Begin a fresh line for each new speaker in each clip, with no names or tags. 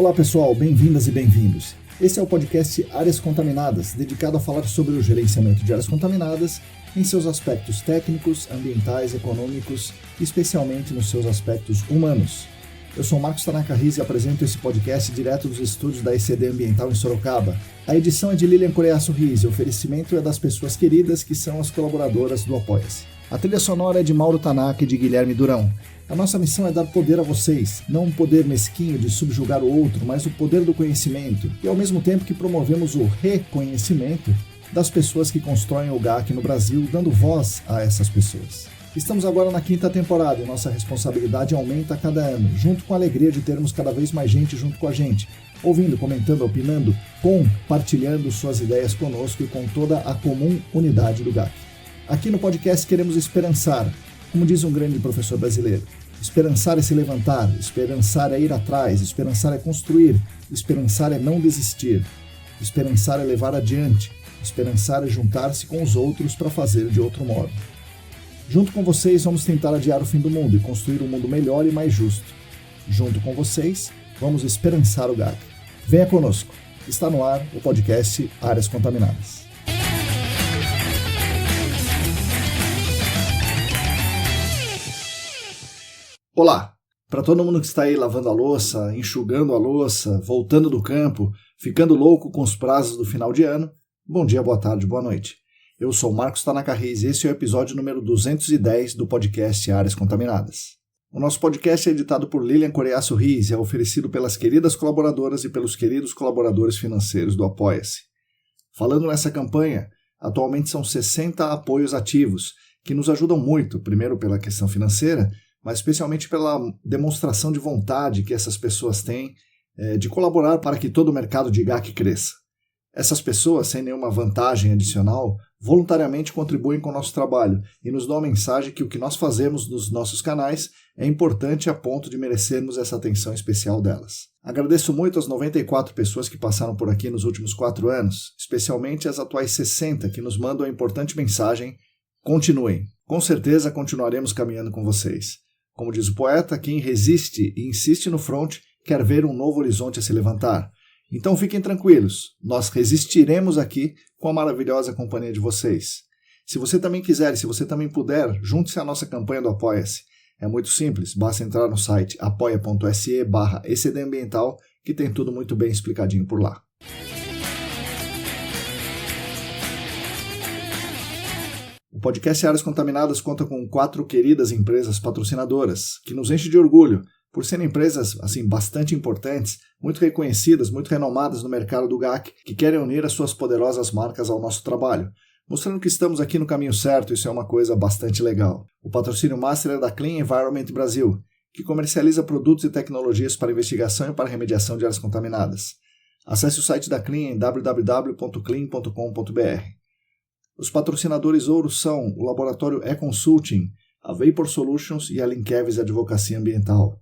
Olá pessoal, bem-vindas e bem-vindos. Esse é o podcast Áreas Contaminadas, dedicado a falar sobre o gerenciamento de áreas contaminadas em seus aspectos técnicos, ambientais, econômicos e especialmente nos seus aspectos humanos. Eu sou Marcos Tanaka Riz e apresento esse podcast direto dos estúdios da ECD Ambiental em Sorocaba. A edição é de Lilian Coreaço Riz e o oferecimento é das pessoas queridas que são as colaboradoras do Apoia-se. A trilha sonora é de Mauro Tanaka e de Guilherme Durão. A nossa missão é dar poder a vocês, não um poder mesquinho de subjugar o outro, mas o poder do conhecimento, e ao mesmo tempo que promovemos o reconhecimento das pessoas que constroem o GAC no Brasil, dando voz a essas pessoas. Estamos agora na 5ª temporada e nossa responsabilidade aumenta a cada ano, junto com a alegria de termos cada vez mais gente junto com a gente, ouvindo, comentando, opinando, compartilhando suas ideias conosco e com toda a comum unidade do GAC. Aqui no podcast queremos esperançar, como diz um grande professor brasileiro. Esperançar é se levantar, esperançar é ir atrás, esperançar é construir, esperançar é não desistir, esperançar é levar adiante, esperançar é juntar-se com os outros para fazer de outro modo. Junto com vocês vamos tentar adiar o fim do mundo e construir um mundo melhor e mais justo. Junto com vocês vamos esperançar o GAC. Venha conosco, está no ar o podcast Áreas Contaminadas. Olá! Para todo mundo que está aí lavando a louça, enxugando a louça, voltando do campo, ficando louco com os prazos do final de ano, bom dia, boa tarde, boa noite. Eu sou Marcos Tanaka Riz e esse é o episódio número 210 do podcast Áreas Contaminadas. O nosso podcast é editado por Lilian Coreaço Riz e é oferecido pelas queridas colaboradoras e pelos queridos colaboradores financeiros do Apoia-se. Falando nessa campanha, atualmente são 60 apoios ativos, que nos ajudam muito, primeiro pela questão financeira, mas especialmente pela demonstração de vontade que essas pessoas têm de colaborar para que todo o mercado de GAC cresça. Essas pessoas, sem nenhuma vantagem adicional, voluntariamente contribuem com o nosso trabalho e nos dão a mensagem que o que nós fazemos nos nossos canais é importante a ponto de merecermos essa atenção especial delas. Agradeço muito às 94 pessoas que passaram por aqui nos últimos 4 anos, especialmente as atuais 60 que nos mandam a importante mensagem: continuem. Com certeza continuaremos caminhando com vocês. Como diz o poeta, quem resiste e insiste no fronte quer ver um novo horizonte a se levantar. Então fiquem tranquilos, nós resistiremos aqui com a maravilhosa companhia de vocês. Se você também quiser e se você também puder, junte-se à nossa campanha do Apoia-se. É muito simples, basta entrar no site apoia.se/ecdambiental que tem tudo muito bem explicadinho por lá. O podcast Áreas Contaminadas conta com 4 queridas empresas patrocinadoras, que nos enchem de orgulho, por serem empresas bastante importantes, muito reconhecidas, muito renomadas no mercado do GAC, que querem unir as suas poderosas marcas ao nosso trabalho, mostrando que estamos aqui no caminho certo. Isso é uma coisa bastante legal. O patrocínio master é da Clean Environment Brasil, que comercializa produtos e tecnologias para investigação e para remediação de áreas contaminadas. Acesse o site da Clean em www.clean.com.br. Os patrocinadores ouro são o Laboratório E-Consulting, a Vapor Solutions e a Linkevis Advocacia Ambiental.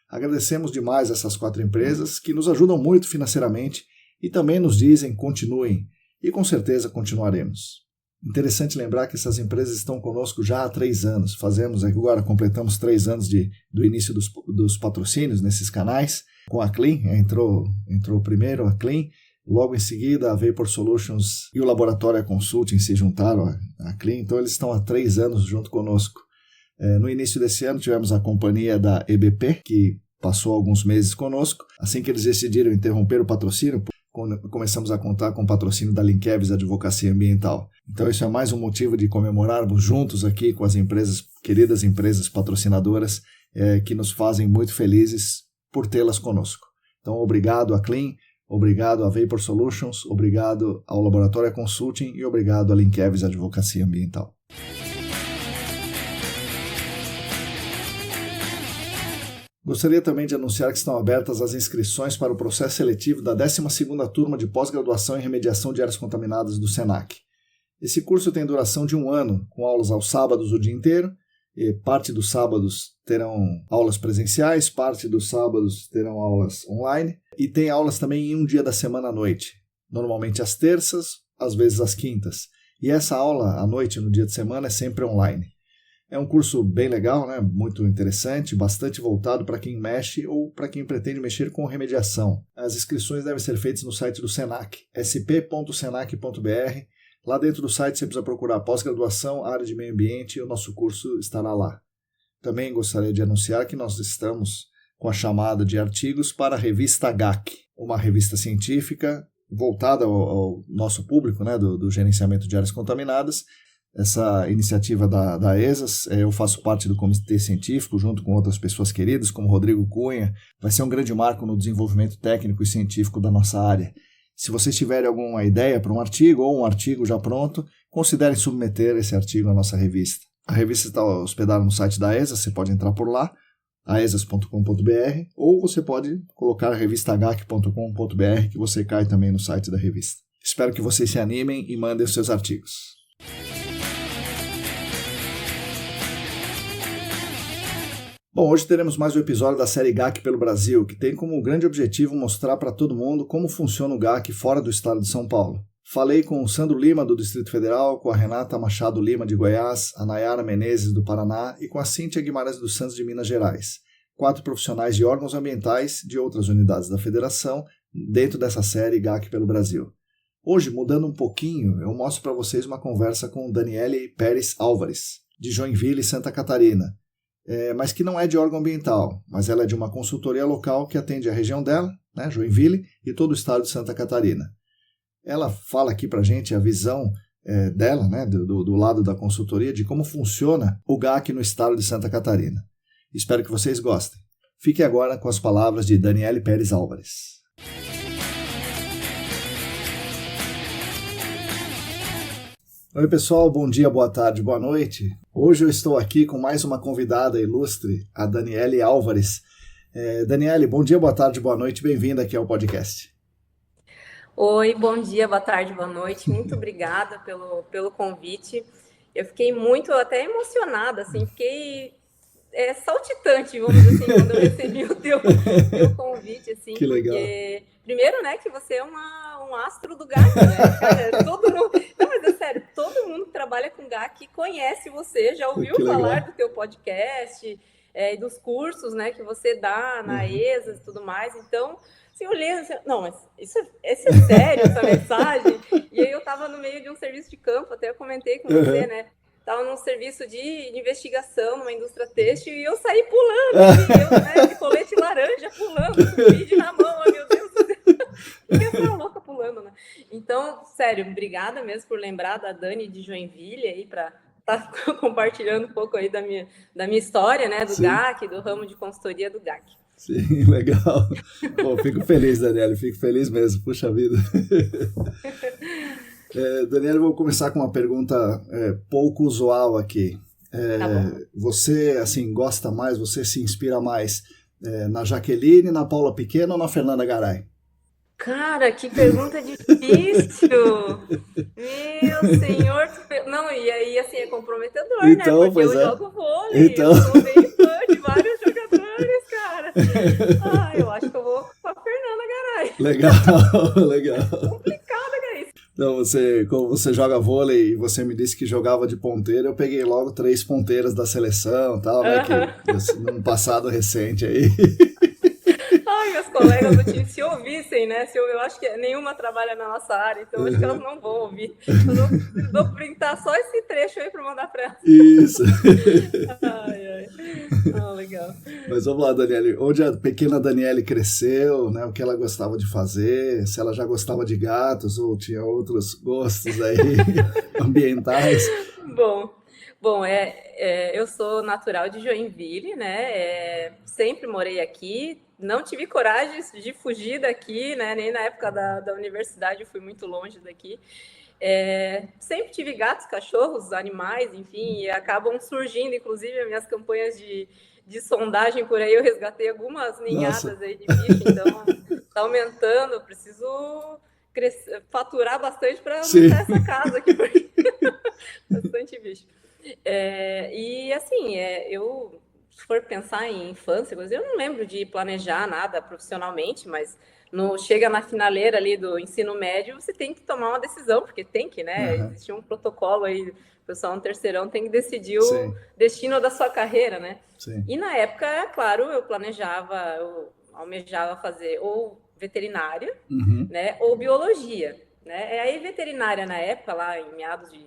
Agradecemos demais essas 4 empresas que nos ajudam muito financeiramente e também nos dizem continuem, e com certeza continuaremos. Interessante lembrar que essas empresas estão conosco já há 3 anos. Completamos 3 anos do início dos patrocínios nesses canais. Com a Clean, entrou primeiro a Clean, logo em seguida a Vapor Solutions e o Laboratório Consulting se juntaram à Clean, então eles estão há 3 anos junto conosco. No início desse ano tivemos a companhia da EBP, que passou alguns meses conosco. Assim que eles decidiram interromper o patrocínio, começamos a contar com o patrocínio da Linkevis Advocacia Ambiental. Então isso é mais um motivo de comemorarmos juntos aqui com as queridas empresas patrocinadoras que nos fazem muito felizes por tê-las conosco. Então obrigado a Clean, obrigado a Vapor Solutions, obrigado ao Laboratório Consulting e obrigado à Linkevis Advocacia Ambiental. Gostaria também de anunciar que estão abertas as inscrições para o processo seletivo da 12ª turma de pós-graduação em remediação de áreas contaminadas do SENAC. Esse curso tem duração de 1 ano, com aulas aos sábados o dia inteiro, e parte dos sábados terão aulas presenciais, parte dos sábados terão aulas online, e tem aulas também em um dia da semana à noite, normalmente às terças, às vezes às quintas. E essa aula à noite, no dia de semana, é sempre online. É um curso bem legal, né? Muito interessante, bastante voltado para quem mexe ou para quem pretende mexer com remediação. As inscrições devem ser feitas no site do Senac, sp.senac.br. Lá dentro do site você precisa procurar pós-graduação, área de meio ambiente e o nosso curso estará lá. Também gostaria de anunciar que nós estamos com a chamada de artigos para a revista GAC, uma revista científica voltada ao nosso público, né, do gerenciamento de áreas contaminadas. Essa iniciativa da ESAS, eu faço parte do comitê científico, junto com outras pessoas queridas, como Rodrigo Cunha. Vai ser um grande marco no desenvolvimento técnico e científico da nossa área. Se vocês tiverem alguma ideia para um artigo ou um artigo já pronto, considerem submeter esse artigo à nossa revista. A revista está hospedada no site da ESAS, você pode entrar por lá, aesas.com.br, ou você pode colocar revistagac.com.br, que você cai também no site da revista. Espero que vocês se animem e mandem os seus artigos. Bom, hoje teremos mais um episódio da série GAC pelo Brasil, que tem como grande objetivo mostrar para todo mundo como funciona o GAC fora do estado de São Paulo. Falei com o Sandro Lima, do Distrito Federal, com a Renata Machado Lima, de Goiás, a Nayara Menezes, do Paraná, e com a Cíntia Guimarães dos Santos, de Minas Gerais. 4 profissionais de órgãos ambientais de outras unidades da Federação, dentro dessa série GAC pelo Brasil. Hoje, mudando um pouquinho, eu mostro para vocês uma conversa com Daniele Pérez Álvares, de Joinville, Santa Catarina. Mas que não é de órgão ambiental, mas ela é de uma consultoria local que atende a região dela, né, Joinville, e todo o estado de Santa Catarina. Ela fala aqui para a gente a visão dela, né, do lado da consultoria, de como funciona o GAC no estado de Santa Catarina. Espero que vocês gostem. Fique agora com as palavras de Daniele Pérez Álvares. Oi pessoal, bom dia, boa tarde, boa noite. Hoje eu estou aqui com mais uma convidada ilustre, a Daniele Álvares. Daniele, bom dia, boa tarde, boa noite, bem-vinda aqui ao podcast.
Oi, bom dia, boa tarde, boa noite, muito obrigada pelo convite. Eu fiquei muito até emocionada, assim, fiquei saltitante, vamos dizer assim, quando eu recebi o teu convite, assim.
Que legal.
Porque, primeiro, né, que você é um astro do GAC, né, cara, todo mundo... Não, mas é sério, todo mundo que trabalha com GAC conhece você, já ouviu falar do teu podcast, e dos cursos, né, que você dá na ESAS e tudo mais, então... Assim, eu olhei assim, não, mas isso é sério, essa mensagem? E aí eu estava no meio de um serviço de campo, até eu comentei com você, né? Estava num serviço de investigação numa indústria têxtil e eu saí pulando, assim, de colete laranja pulando, com vídeo na mão, meu Deus do céu. Eu louca pulando, né? Então, sério, obrigada mesmo por lembrar da Dani de Joinville aí para estar compartilhando um pouco aí da minha história, né? Do
Sim.
GAC, do ramo de consultoria do GAC.
Sim, legal. Bom, fico feliz, Daniele, fico feliz mesmo, puxa vida. Daniele, vou começar com uma pergunta pouco usual aqui.
Tá,
você, assim, gosta mais, você se inspira mais na Jaqueline, na Paula Pequeno ou na Fernanda Garay?
Cara, que pergunta difícil! Meu senhor! Não, e aí, assim, é comprometedor,
então,
né? Porque eu jogo vôlei,
então...
eu sou bem fã de vários jogadores, cara. Eu acho que eu vou com a Fernanda Garay.
Legal.
Complicado, cara, isso.
Então, como você joga vôlei e você me disse que jogava de ponteira, eu peguei logo 3 ponteiras da seleção e tal, né? Que, num passado recente aí.
Ai, meus colegas do time, se ouvissem, né? Eu acho que nenhuma trabalha na nossa área, então acho que elas não vão ouvir. Eu vou printar só esse trecho aí para mandar para elas.
Isso.
Legal.
Mas vamos lá, Daniele. Onde a pequena Daniele cresceu, né? O que ela gostava de fazer, se ela já gostava de gatos ou tinha outros gostos aí ambientais.
Bom, eu sou natural de Joinville, né? Sempre morei aqui. Não tive coragem de fugir daqui, né? Nem na época da universidade eu fui muito longe daqui. Sempre tive gatos, cachorros, animais, enfim, e acabam surgindo, inclusive, as minhas campanhas de sondagem por aí. Eu resgatei algumas ninhadas aí de bicho, então tá aumentando. Eu preciso faturar bastante para montar essa casa aqui, porque bastante bicho. E assim, eu se for pensar em infância, eu não lembro de planejar nada profissionalmente, mas chega na finaleira ali do ensino médio, você tem que tomar uma decisão, porque tem que, né? Existe um protocolo aí, o pessoal no terceirão tem que decidir o destino da sua carreira, né?
Sim.
E na época, é claro, eu almejava fazer ou veterinária, né? Ou biologia, né? Aí veterinária na época, lá em meados de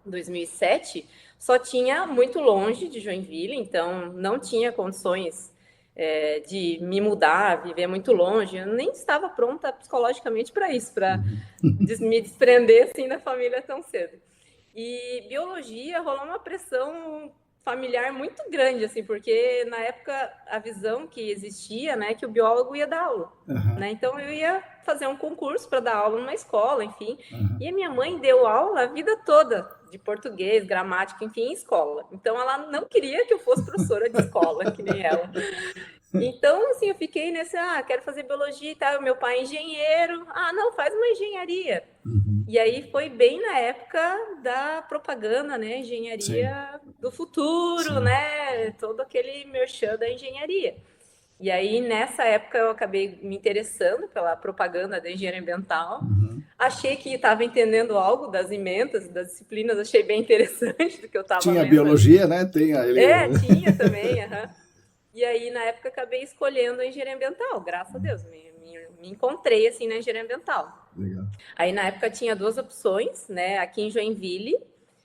2007, só tinha muito longe de Joinville, então não tinha condições de me mudar, viver muito longe. Eu nem estava pronta psicologicamente para isso, para me desprender assim da família tão cedo. E biologia rolou uma pressão familiar muito grande, assim, porque na época a visão que existia, né, que o biólogo ia dar aula, né? Então eu ia fazer um concurso para dar aula numa escola, enfim. E a minha mãe deu aula a vida toda de português, gramática, enfim, em escola. Então ela não queria que eu fosse professora de escola, que nem ela. Então, assim, eu fiquei nesse, quero fazer biologia e tal. Meu pai é engenheiro. Não, faz uma engenharia. E aí foi bem na época da propaganda, né? Engenharia do futuro, né? Todo aquele merchan da engenharia. E aí, nessa época, eu acabei me interessando pela propaganda da engenharia ambiental. Achei que estava entendendo algo das ementas, das disciplinas. Achei bem interessante do que eu estava lendo.
Tinha biologia, né?
Tinha também, E aí, na época, acabei escolhendo a engenharia ambiental. Graças a Deus, me encontrei, assim, na engenharia ambiental.
Legal.
Aí, na época, tinha 2 opções, né? Aqui em Joinville,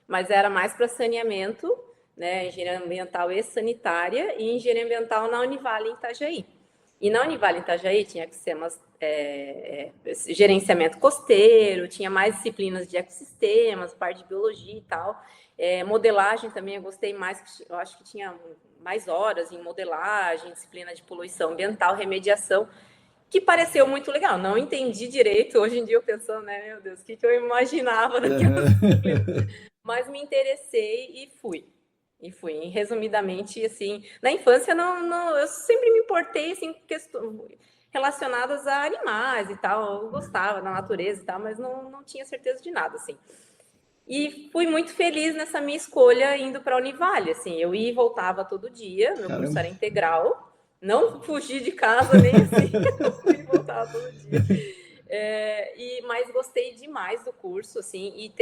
mas era mais para saneamento, né? Engenharia ambiental e sanitária, e engenharia ambiental na Univale, em Itajaí. E na Univale, em Itajaí, tinha sistemas, gerenciamento costeiro, tinha mais disciplinas de ecossistemas, parte de biologia e tal. Modelagem também eu gostei mais, eu acho que tinha mais horas em modelagem, disciplina de poluição ambiental, remediação, que pareceu muito legal. Não entendi direito, hoje em dia eu pensando, né, meu Deus, o que eu imaginava daquelas disciplinas. Mas me interessei e fui. Resumidamente, assim, na infância eu sempre me importei assim, com questões relacionadas a animais e tal. Eu gostava da natureza e tal, mas não tinha certeza de nada, assim. E fui muito feliz nessa minha escolha indo para a Univale, assim, eu ia e voltava todo dia, meu curso era integral, não fugi de casa nem assim, eu fui e voltava todo dia. Mas gostei demais do curso, assim, e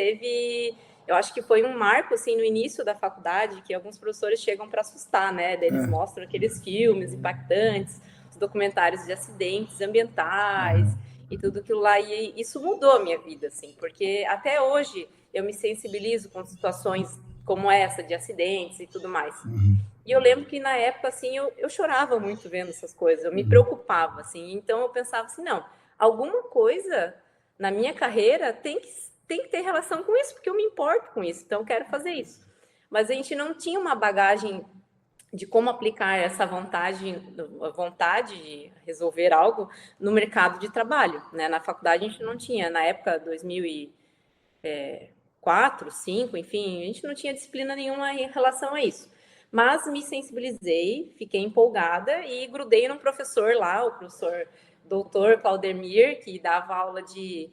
eu acho que foi um marco, assim, no início da faculdade, que alguns professores chegam para assustar, né, daí eles mostram aqueles filmes impactantes, os documentários de acidentes ambientais, e tudo aquilo lá, e isso mudou a minha vida, assim, porque até hoje eu me sensibilizo com situações como essa, de acidentes e tudo mais. E eu lembro que na época, assim, eu chorava muito vendo essas coisas, eu me preocupava, assim, então eu pensava assim, não, alguma coisa na minha carreira tem que ter relação com isso, porque eu me importo com isso, então eu quero fazer isso. Mas a gente não tinha uma bagagem de como aplicar essa vontade de resolver algo no mercado de trabalho, né? Na faculdade a gente não tinha, na época 2004, 2005, enfim, a gente não tinha disciplina nenhuma em relação a isso. Mas me sensibilizei, fiquei empolgada e grudei num professor lá, o professor Dr. Claudemir, que dava aula de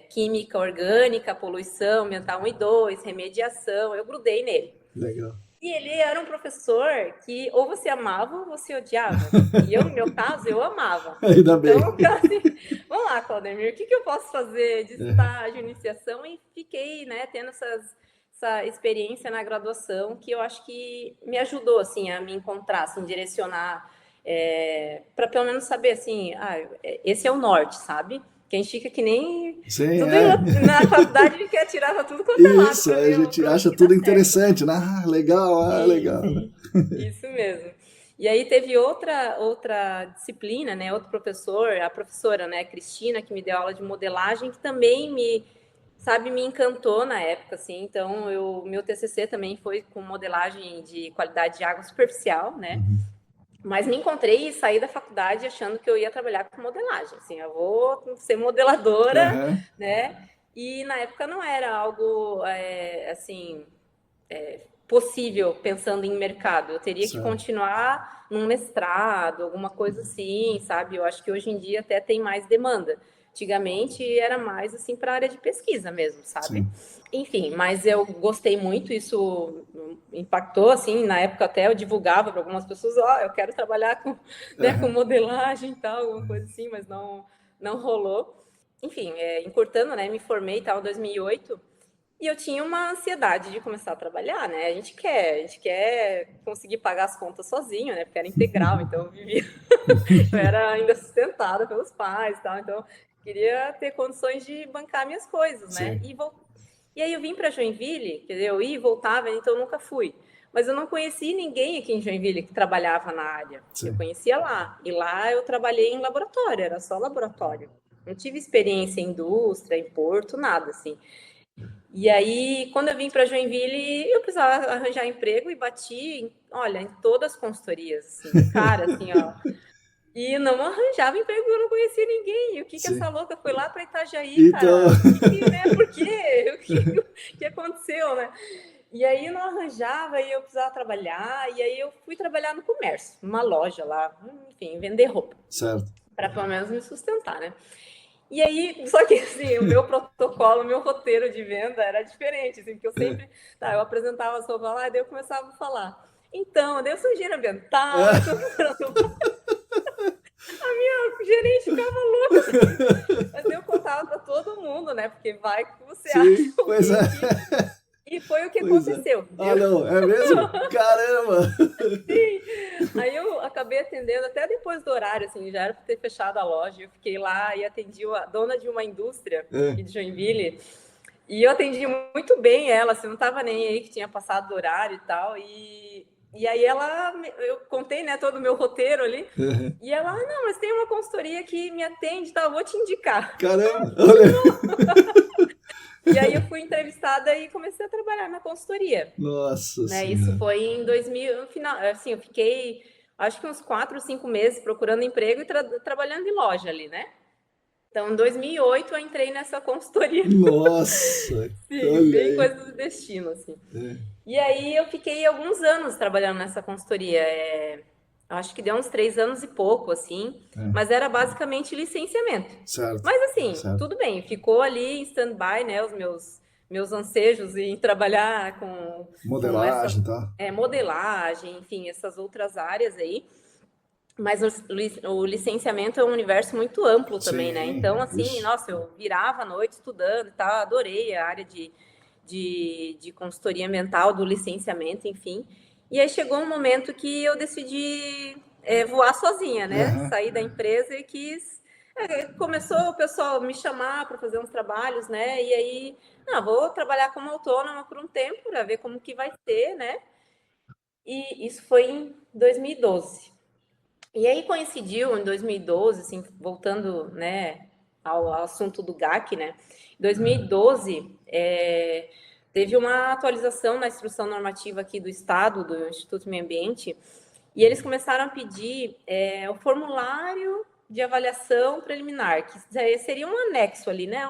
química orgânica, poluição ambiental 1 e 2, remediação, eu grudei nele.
Legal.
E ele era um professor que ou você amava ou você odiava. E eu, no meu caso, eu amava.
Ainda bem.
Então, assim, vamos lá, Claudemir, o que eu posso fazer de estágio, iniciação? E fiquei, né, tendo essa experiência na graduação que eu acho que me ajudou, assim, a me encontrar, assim, direcionar, para pelo menos saber, assim, esse é o norte, sabe? Que a gente fica que nem...
Sim,
na faculdade a gente quer tirar pra tudo quanto é lado.
Isso, a gente acha tudo interessante, né? Legal, legal.
Isso mesmo. E aí teve outra disciplina, né? Outro professor, a professora, né, Cristina, que me deu aula de modelagem, que também me encantou na época, assim. Então, meu TCC também foi com modelagem de qualidade de água superficial, né? Mas me encontrei e saí da faculdade achando que eu ia trabalhar com modelagem, assim, eu vou ser modeladora, né? E na época não era algo, possível pensando em mercado. Eu teria que continuar num mestrado, alguma coisa assim, sabe? Eu acho que hoje em dia até tem mais demanda. Antigamente era mais assim para a área de pesquisa mesmo, sabe?
Sim.
Enfim, mas eu gostei muito, isso impactou, assim, na época até eu divulgava para algumas pessoas, eu quero trabalhar com, né, com modelagem e tal, alguma coisa assim, mas não rolou. Enfim, encurtando, né, me formei e tal em 2008, e eu tinha uma ansiedade de começar a trabalhar, né? A gente quer conseguir pagar as contas sozinho, né? Porque era integral, então eu vivia, eu era ainda sustentada pelos pais e tal, então queria ter condições de bancar minhas coisas, né?
Sim.
E aí eu vim para Joinville, quer dizer, eu ia e voltava, então eu nunca fui. Mas eu não conheci ninguém aqui em Joinville que trabalhava na área.
Sim.
Eu conhecia lá. E lá eu trabalhei em laboratório, era só laboratório. Não tive experiência em indústria, em porto, nada assim. E aí, quando eu vim para Joinville, eu precisava arranjar emprego e bati, olha, em todas as consultorias, assim, cara, assim, ó. E não arranjava emprego, eu não conhecia ninguém. E o que
Sim.
essa louca foi lá para Itajaí,
Então...
cara? Né? Por quê? O que aconteceu, né? E aí eu não arranjava e eu precisava trabalhar. E aí eu fui trabalhar no comércio, numa loja lá, enfim, vender roupa.
Certo.
Para pelo menos me sustentar, né? E aí, só que assim, o meu protocolo, o meu roteiro de venda era diferente, assim, porque eu sempre, eu apresentava as roupas lá, e daí eu começava a falar. Então, daí eu sou engenheiro ambiental, a minha gerente ficava louca. Assim. Mas eu contava para todo mundo, né? Porque vai que você acha.
Pois é.
E foi o que aconteceu.
Ah, não, é mesmo? Caramba!
Sim. Aí eu acabei atendendo até depois do horário, assim, já era para ter fechado a loja. Eu fiquei lá e atendi a dona de uma indústria aqui de Joinville. E eu atendi muito bem ela, assim, não estava nem aí que tinha passado do horário e tal. E aí eu contei, né, todo o meu roteiro ali. E ela, não, mas tem uma consultoria que me atende e tal, eu vou te indicar.
Caramba! Olha.
E aí eu fui entrevistada e comecei a trabalhar na consultoria.
Nossa
né? Isso foi em 2000, no final, assim, eu fiquei acho que uns 4 ou 5 meses procurando emprego e trabalhando em loja ali, né? Então, em 2008 eu entrei nessa consultoria.
Nossa!
Sim, bem coisa do destino, assim.
É.
E aí eu fiquei alguns anos trabalhando nessa consultoria. Acho que deu uns 3 anos e pouco, assim. Mas era basicamente licenciamento.
Certo.
Mas assim, tudo bem, ficou ali em stand-by, né? Os meus ansejos em trabalhar com
Modelagem,
com essa, modelagem, enfim, essas outras áreas aí. Mas o licenciamento é um universo muito amplo também, né? Então, assim, nossa, eu virava à noite estudando e tal, adorei a área de consultoria ambiental, do licenciamento, enfim. E aí chegou um momento que eu decidi voar sozinha, né? Sair da empresa e começou o pessoal me chamar para fazer uns trabalhos, né? E aí, vou trabalhar como autônoma por um tempo para ver como que vai ser, né? E isso foi em 2012. E aí coincidiu em 2012, assim, voltando, né, ao assunto do GAC, né? Em 2012, teve uma atualização na instrução normativa aqui do Estado, do Instituto Meio Ambiente, e eles começaram a pedir o formulário de avaliação preliminar, que seria um anexo ali, né?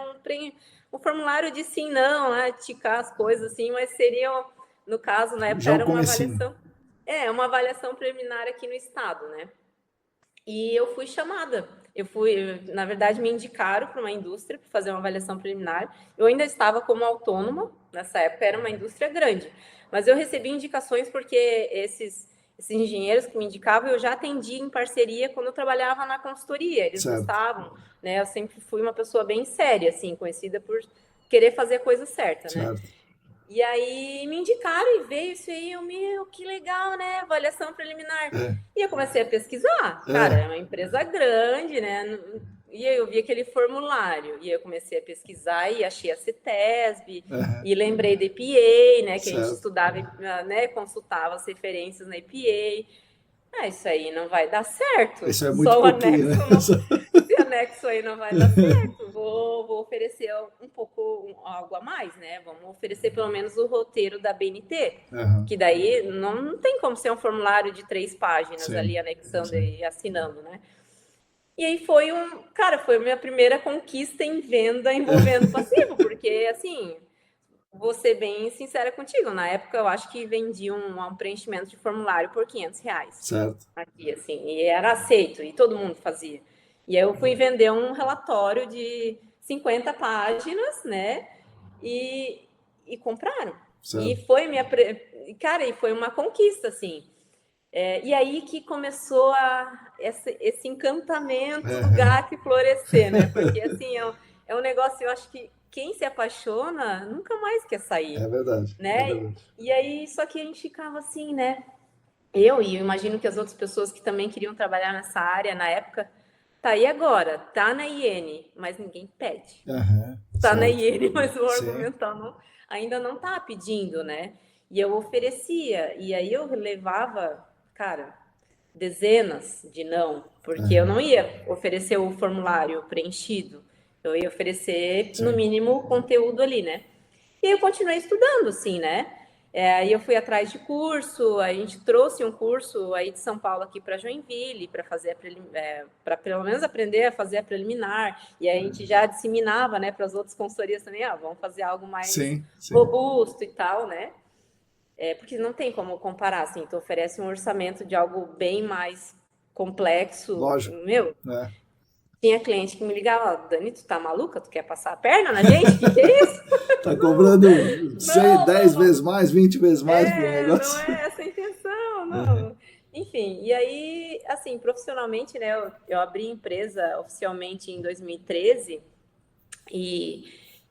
Um formulário de sim, não, né? Ticar as coisas assim, mas seria, no caso, na época, era uma avaliação. Uma avaliação preliminar aqui no Estado, né? E eu fui chamada. Na verdade, me indicaram para uma indústria para fazer uma avaliação preliminar. Eu ainda estava como autônoma, nessa época era uma indústria grande, mas eu recebi indicações porque esses engenheiros que me indicavam, eu já atendi em parceria quando eu trabalhava na consultoria. Eles gostavam, né? Eu sempre fui uma pessoa bem séria, assim, conhecida por querer fazer a coisa certa, né? E aí me indicaram e veio isso aí, que legal, né? Avaliação preliminar. E eu comecei a pesquisar. Cara, é uma empresa grande, né? E aí eu vi aquele formulário. E eu comecei a pesquisar e achei a CETESB. E lembrei da EPA, né? Que a gente estudava, né? Consultava as referências na EPA. Isso aí não vai dar certo.
Isso é muito
só o
pouquinho,
anexo, esse anexo aí não vai dar certo. Vou oferecer um pouco, algo a mais, né? Vamos oferecer pelo menos o roteiro da BNT, que daí não tem como ser um formulário de 3 páginas ali anexando e assinando, né? E aí foi a minha primeira conquista em venda envolvendo passivo, porque assim, vou ser bem sincera contigo, na época eu acho que vendiam um preenchimento de formulário por R$500.
Certo.
Aqui, assim, e era aceito, e todo mundo fazia. E aí eu fui vender um relatório de 50 páginas, né? E compraram.
Certo.
E foi cara, e foi uma conquista, assim. E aí que começou esse encantamento do GAC florescer, né? Porque, assim, é um negócio, eu acho que quem se apaixona nunca mais quer sair.
É verdade.
Né?
É verdade.
E aí, só que a gente ficava assim, né? Eu imagino que as outras pessoas que também queriam trabalhar nessa área na época, tá aí agora, tá na IN, mas ninguém pede. Tá na
Certo.
IN, mas o
Sim.
argumental ainda não tá pedindo, né? E eu oferecia, e aí eu levava, cara, dezenas de não, porque eu não ia oferecer o formulário preenchido, eu ia oferecer, no mínimo, conteúdo ali, né? E aí eu continuei estudando, assim, né? Aí eu fui atrás de curso, a gente trouxe um curso aí de São Paulo aqui para Joinville, para fazer para pelo menos aprender a fazer a preliminar, e aí a gente já disseminava, né, para as outras consultorias também, vamos fazer algo mais robusto e tal, né? Porque não tem como comparar, assim, tu oferece um orçamento de algo bem mais complexo.
Lógico.
Meu, tinha cliente que me ligava, Dani, tu tá maluca? Tu quer passar a perna na gente? Que é isso?
Tá cobrando 10 vezes mais, 20 vezes mais por um negócio?
Não é essa a intenção, não. Enfim, e aí, assim, profissionalmente, né, eu abri empresa oficialmente em 2013 e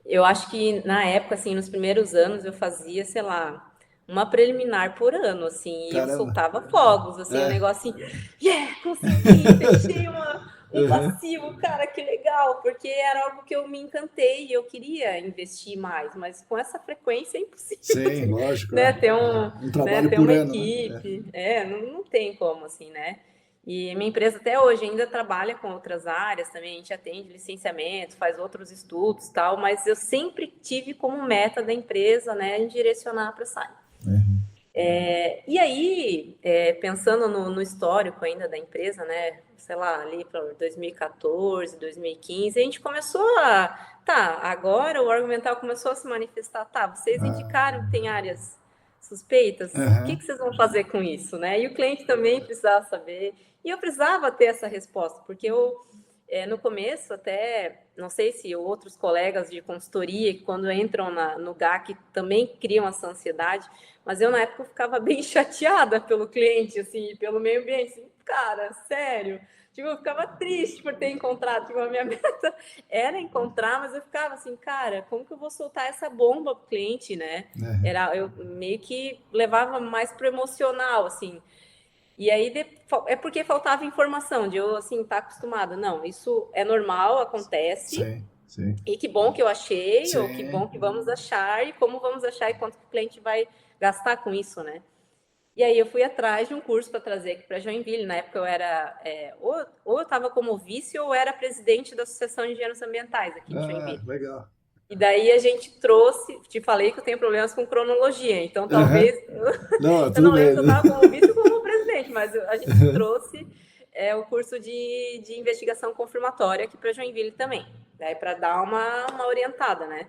eu acho que na época, assim, nos primeiros anos eu fazia, sei lá, uma preliminar por ano, assim, e eu soltava fogos, assim, um negócio assim, consegui, fechei um passivo, cara, que legal, porque era algo que eu me encantei e eu queria investir mais, mas com essa frequência é impossível.
Sim, lógico.
Né, ter um
trabalho
ter
por
uma
ano,
equipe, não tem como, assim, né? E minha empresa até hoje ainda trabalha com outras áreas também, a gente atende licenciamento, faz outros estudos e tal, mas eu sempre tive como meta da empresa, né, em direcionar para essa área. E aí, pensando no histórico ainda da empresa, né, sei lá, ali para 2014, 2015, a gente começou agora o argumental começou a se manifestar, vocês indicaram que tem áreas suspeitas, o que vocês vão fazer com isso, né? E o cliente também precisava saber, e eu precisava ter essa resposta, porque no começo até, não sei se outros colegas de consultoria, que quando entram no GAC também criam essa ansiedade, mas eu na época ficava bem chateada pelo cliente, assim, pelo meio ambiente, assim, cara, sério, tipo, eu ficava triste por ter encontrado, tipo, a minha meta era encontrar, mas eu ficava assim, cara, como que eu vou soltar essa bomba pro cliente, né? Eu meio que levava mais pro emocional, assim. E aí é porque faltava informação, de eu, assim, estar acostumada. Não, isso é normal, acontece.
Sim.
E que bom que eu achei, ou que bom que vamos achar, e como vamos achar, e quanto que o cliente vai gastar com isso, né? E aí eu fui atrás de um curso para trazer aqui para Joinville. Na época eu era, ou eu estava como vice, ou era presidente da Associação de Engenheiros Ambientais aqui de Joinville.
Legal.
E daí a gente trouxe, te falei que eu tenho problemas com cronologia, então talvez, eu não lembro se eu estava como vice ou como presidente, mas a gente trouxe o curso de investigação confirmatória aqui para Joinville também, daí para dar uma orientada, né?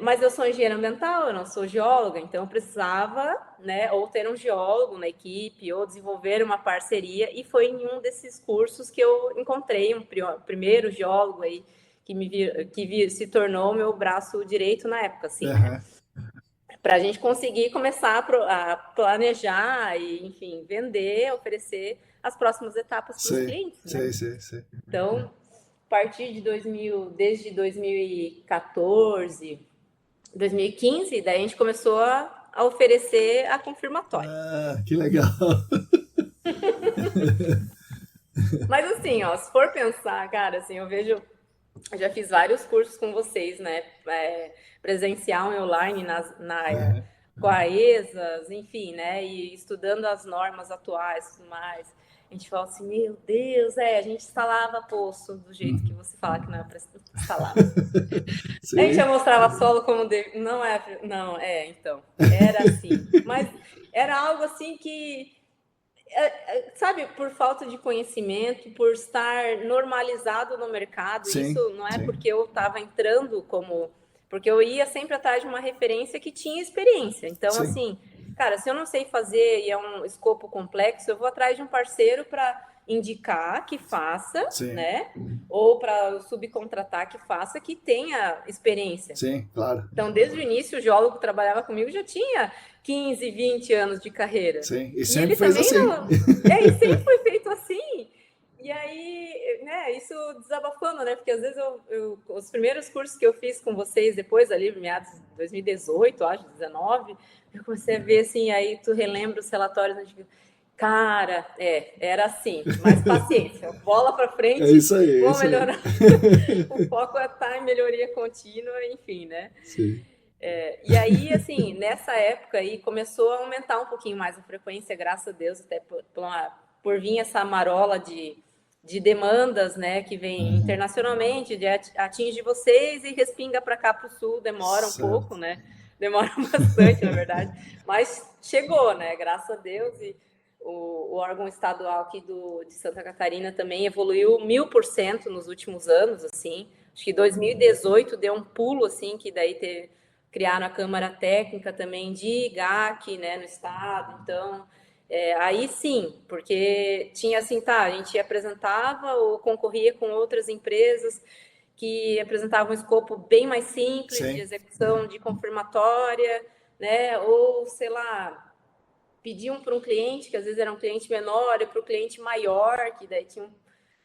Mas eu sou engenheira ambiental, eu não sou geóloga, então eu precisava, né, ou ter um geólogo na equipe, ou desenvolver uma parceria, e foi em um desses cursos que eu encontrei um primeiro geólogo aí, que se tornou meu braço direito na época, assim, né? Para a gente conseguir começar a planejar e, enfim, vender, oferecer as próximas etapas para os clientes, né?
Sim.
Então, a partir de desde 2014, 2015, daí a gente começou a oferecer a confirmatória.
Que legal!
Mas assim, se for pensar, cara, assim, eu já fiz vários cursos com vocês, né? Presencial e online com a ESAS, enfim, né? E estudando as normas atuais e tudo mais. A gente fala assim, meu Deus, a gente instalava poço do jeito que você fala que não é para instalar. A gente já mostrava solo como então, era assim. Mas era algo assim que, sabe, por falta de conhecimento, por estar normalizado no mercado, isso não é porque eu estava entrando porque eu ia sempre atrás de uma referência que tinha experiência. Então, assim, cara, se eu não sei fazer e é um escopo complexo, eu vou atrás de um parceiro para indicar que faça,
Sim.
né? Ou para subcontratar que faça, que tenha experiência.
Sim, claro.
Então, desde o início, o geólogo que trabalhava comigo já tinha 15, 20 anos de carreira.
Sim, e
E
sempre
ele
fez
também
assim.
não... e sempre foi feito assim. E aí, né, isso desabafando, né? Porque às vezes os primeiros cursos que eu fiz com vocês depois, ali, meados de 2018, acho, 2019, eu comecei a ver assim, aí tu relembra os relatórios antigos. Cara, era assim, mas paciência, bola para frente,
É isso aí,
vamos melhorar. O foco é estar em melhoria contínua, enfim, né?
Sim.
E aí, assim, nessa época aí começou a aumentar um pouquinho mais a frequência, graças a Deus, até por vir essa marola de demandas, né, que vem internacionalmente, atinge vocês e respinga para cá para o sul, demora um pouco, né? Demora bastante, na verdade, mas chegou, né? Graças a Deus. E o órgão estadual aqui de Santa Catarina também evoluiu 1000% nos últimos anos, assim. Acho que 2018 deu um pulo, assim, que daí criaram a Câmara Técnica também de GAC, né, no estado. Então, aí sim, porque tinha assim, a gente apresentava ou concorria com outras empresas que apresentavam um escopo bem mais simples de execução de confirmatória, né, ou, sei lá, pediam para um cliente, que às vezes era um cliente menor, e para o cliente maior, que daí tinha um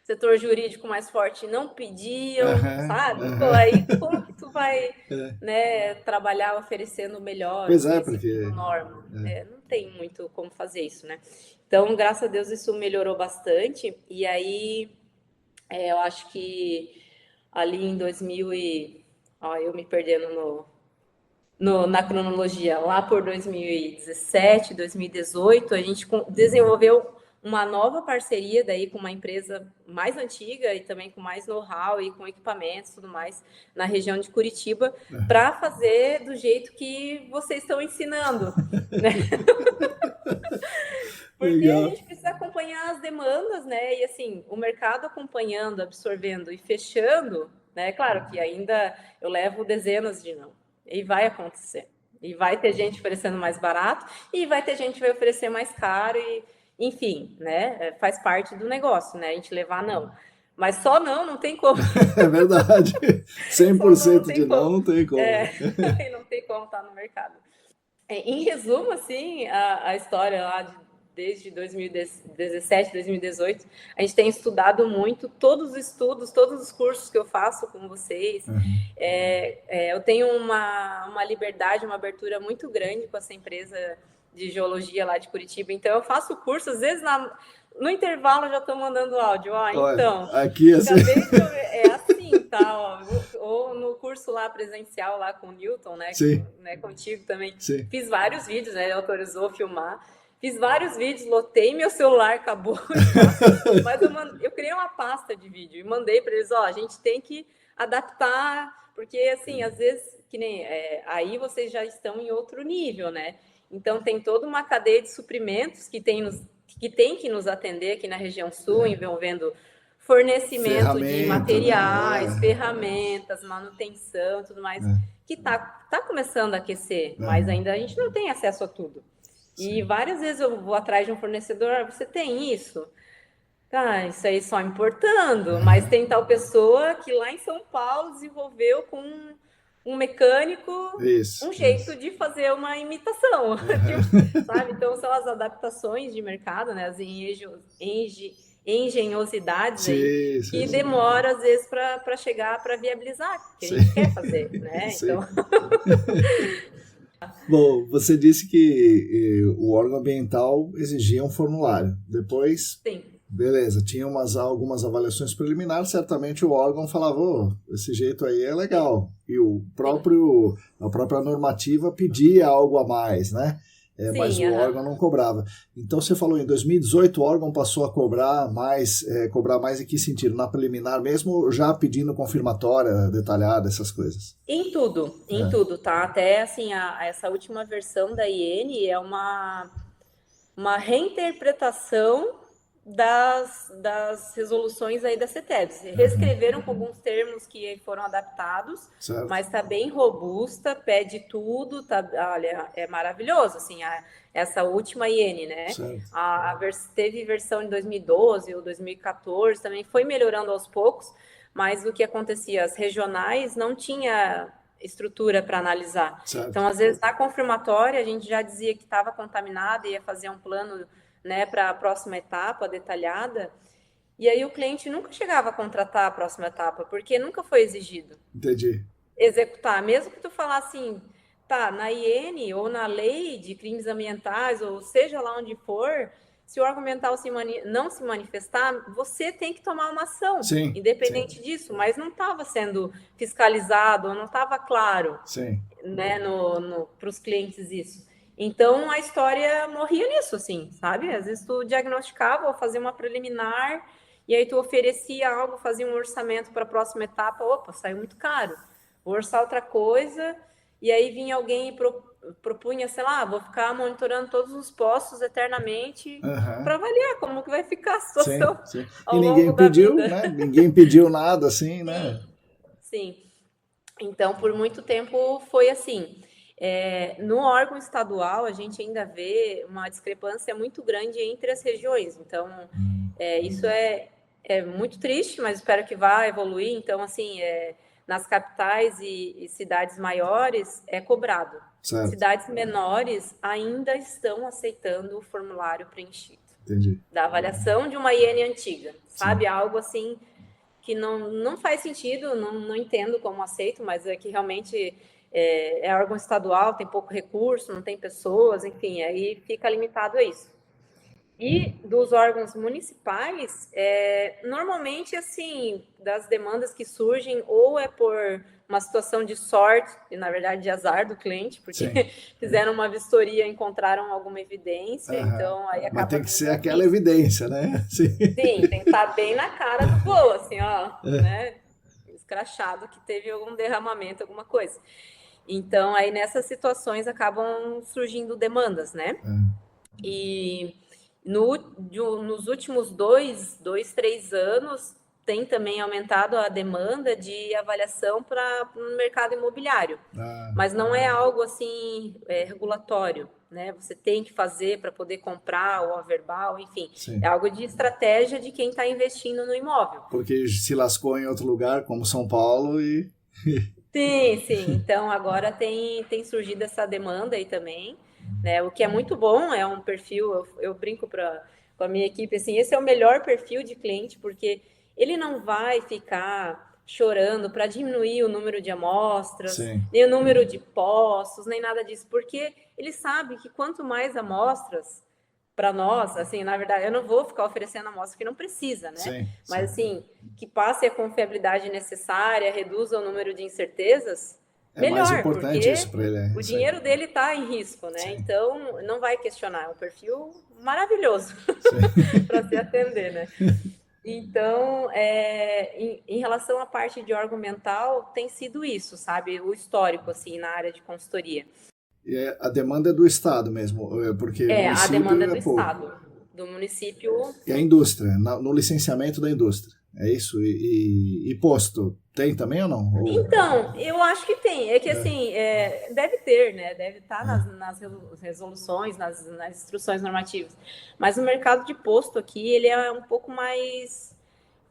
setor jurídico mais forte, não pediam, sabe? Pô, aí como que tu vai né, trabalhar oferecendo melhor
Pois porque...
norma? Não tem muito como fazer isso, né? Então, graças a Deus, isso melhorou bastante. E aí, eu acho que ali em 2000 e... eu me perdendo na cronologia, lá por 2017, 2018, a gente desenvolveu uma nova parceria daí com uma empresa mais antiga e também com mais know-how e com equipamentos e tudo mais na região de Curitiba para fazer do jeito que vocês estão ensinando, né? Porque legal. A gente precisa acompanhar as demandas, né? E assim, o mercado acompanhando, absorvendo e fechando, né? Claro que ainda eu levo dezenas de não. E vai acontecer. E vai ter gente oferecendo mais barato e vai ter gente que vai oferecer mais caro e, enfim, né? Faz parte do negócio, né? A gente levar não. Mas só não tem como.
É verdade. 100% de não tem como.
Não tem como estar no mercado. Em resumo, assim, a história lá desde 2017, 2018, a gente tem estudado muito todos os cursos que eu faço com vocês. Eu tenho uma liberdade, uma abertura muito grande com essa empresa de geologia lá de Curitiba. Então, eu faço curso, às vezes no intervalo eu já estou mandando áudio. Então,
aqui assim...
assim, tá? Ou no curso lá presencial lá com o Newton, né?
Sim.
Né, contigo também.
Sim.
Fiz vários vídeos, né? Ele autorizou filmar. Fiz vários vídeos, lotei meu celular, acabou. Mas eu criei uma pasta de vídeo e mandei para eles, a gente tem que adaptar, porque assim, às vezes, que nem aí vocês já estão em outro nível, né? Então tem toda uma cadeia de suprimentos que tem que nos atender aqui na região sul, envolvendo fornecimento de materiais, ferramentas, manutenção, tudo mais, que tá começando a aquecer, mas ainda a gente não tem acesso a tudo. E várias vezes eu vou atrás de um fornecedor, você tem isso? Isso aí só importando, mas tem tal pessoa que lá em São Paulo desenvolveu com um mecânico um jeito de fazer uma imitação, sabe? Então são as adaptações de mercado, né? As engenhosidades que demora às vezes para chegar, para viabilizar, que a gente quer fazer, né? Então...
Bom, você disse que o órgão ambiental exigia um formulário. Depois, beleza, tinha algumas avaliações preliminares, certamente o órgão falava, esse jeito aí é legal. E a própria normativa pedia algo a mais, né? Mas o órgão não cobrava. Então você falou, em 2018 o órgão passou a cobrar mais em que sentido? Na preliminar mesmo, já pedindo confirmatória detalhada, essas coisas?
Em tudo, tá? Até assim, essa última versão da IN é uma reinterpretação das resoluções aí da CETEBS. Reescreveram com alguns termos que foram adaptados,
certo.
mas está bem robusta, pede tudo, olha, é maravilhoso, assim, essa última IN, né? Teve versão em 2012 ou 2014, também foi melhorando aos poucos, mas o que acontecia, as regionais não tinha estrutura para analisar.
Certo.
Então, às vezes, na confirmatória, a gente já dizia que estava contaminada e ia fazer um plano, né, para a próxima etapa detalhada, e aí o cliente nunca chegava a contratar a próxima etapa, porque nunca foi exigido.
Entendi.
Executar, mesmo que tu falar assim, tá, na IN ou na lei de crimes ambientais, ou seja lá onde for, se o órgão ambiental não se manifestar, você tem que tomar uma ação,
sim,
independente disso, mas não estava sendo fiscalizado, não estava claro,
sim,
né, para os clientes isso. Então, a história morria nisso, assim, sabe? Às vezes tu diagnosticava ou fazia uma preliminar, e aí tu oferecia algo, fazia um orçamento para a próxima etapa, opa, saiu muito caro. Vou orçar outra coisa, e aí vinha alguém e propunha, sei lá, vou ficar monitorando todos os postos eternamente para avaliar como que vai ficar a situação ao
e ninguém
longo
pediu,
da vida.
Né? Ninguém pediu nada, assim, né?
Sim. Então, por muito tempo foi assim. No órgão estadual, a gente ainda vê uma discrepância muito grande entre as regiões. Então, isso é muito triste, mas espero que vá evoluir. Então, assim, nas capitais e cidades maiores é cobrado.
Certo.
Cidades menores ainda estão aceitando o formulário preenchido.
Entendi.
Da avaliação de uma IN antiga, sabe? Algo assim que não faz sentido, não entendo como aceito, mas é que realmente é órgão estadual, tem pouco recurso, não tem pessoas, enfim, aí fica limitado a isso. E dos órgãos municipais, normalmente, assim, das demandas que surgem, ou é por uma situação de sorte, e na verdade de azar do cliente, porque fizeram uma vistoria e encontraram alguma evidência, então aí acaba...
Mas tem que ser aquela evidência, né?
Sim, tem que estar bem na cara do gol, assim, ó, né? Escrachado que teve algum derramamento, alguma coisa. Então, aí nessas situações acabam surgindo demandas, né? E nos últimos 3 anos, tem também aumentado a demanda de avaliação para o mercado imobiliário. Mas não é algo assim regulatório, né? Você tem que fazer para poder comprar ou averbal, enfim.
Sim.
É algo de estratégia de quem está investindo no imóvel.
Porque se lascou em outro lugar, como São Paulo, e...
Sim. Então, agora tem surgido essa demanda aí também, né? O que é muito bom, é um perfil, eu brinco com a minha equipe, assim, esse é o melhor perfil de cliente, porque ele não vai ficar chorando para diminuir o número de amostras, nem o número de postos, nem nada disso, porque ele sabe que quanto mais amostras, para nós, assim, na verdade, eu não vou ficar oferecendo amostra que não precisa, né? Mas, assim, que passe a confiabilidade necessária, reduza o número de incertezas, melhor,
mais importante
porque
isso para ele.
O dinheiro dele está em risco, né? Então, não vai questionar. É um perfil maravilhoso para se atender, né? Então, em relação à parte de órgão ambiental, tem sido isso, sabe? O histórico, assim, na área de consultoria.
A demanda é do Estado mesmo, porque
a demanda é do Estado, do município.
E a indústria, no licenciamento da indústria, é isso? E posto, tem também ou não?
Então, eu acho que tem, é que assim, deve ter, né, deve estar nas resoluções, nas instruções normativas, mas o mercado de posto aqui, ele é um pouco mais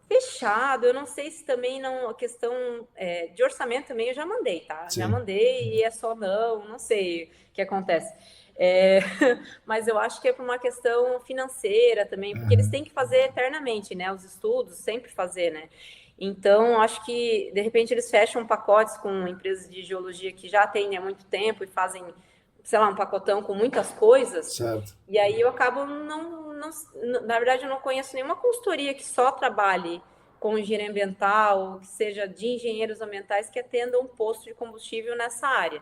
fechado, eu não sei se também não, a questão de orçamento também eu já mandei, tá? Já mandei e é só não sei o que acontece. Mas eu acho que é por uma questão financeira também, porque eles têm que fazer eternamente, né? Os estudos, sempre fazer, né? Então, acho que, de repente, eles fecham pacotes com empresas de geologia que já atendem há muito tempo e fazem, sei lá, um pacotão com muitas coisas.
Certo.
E aí eu acabo na verdade, eu não conheço nenhuma consultoria que só trabalhe com engenharia ambiental, que seja de engenheiros ambientais que atendam um posto de combustível nessa área.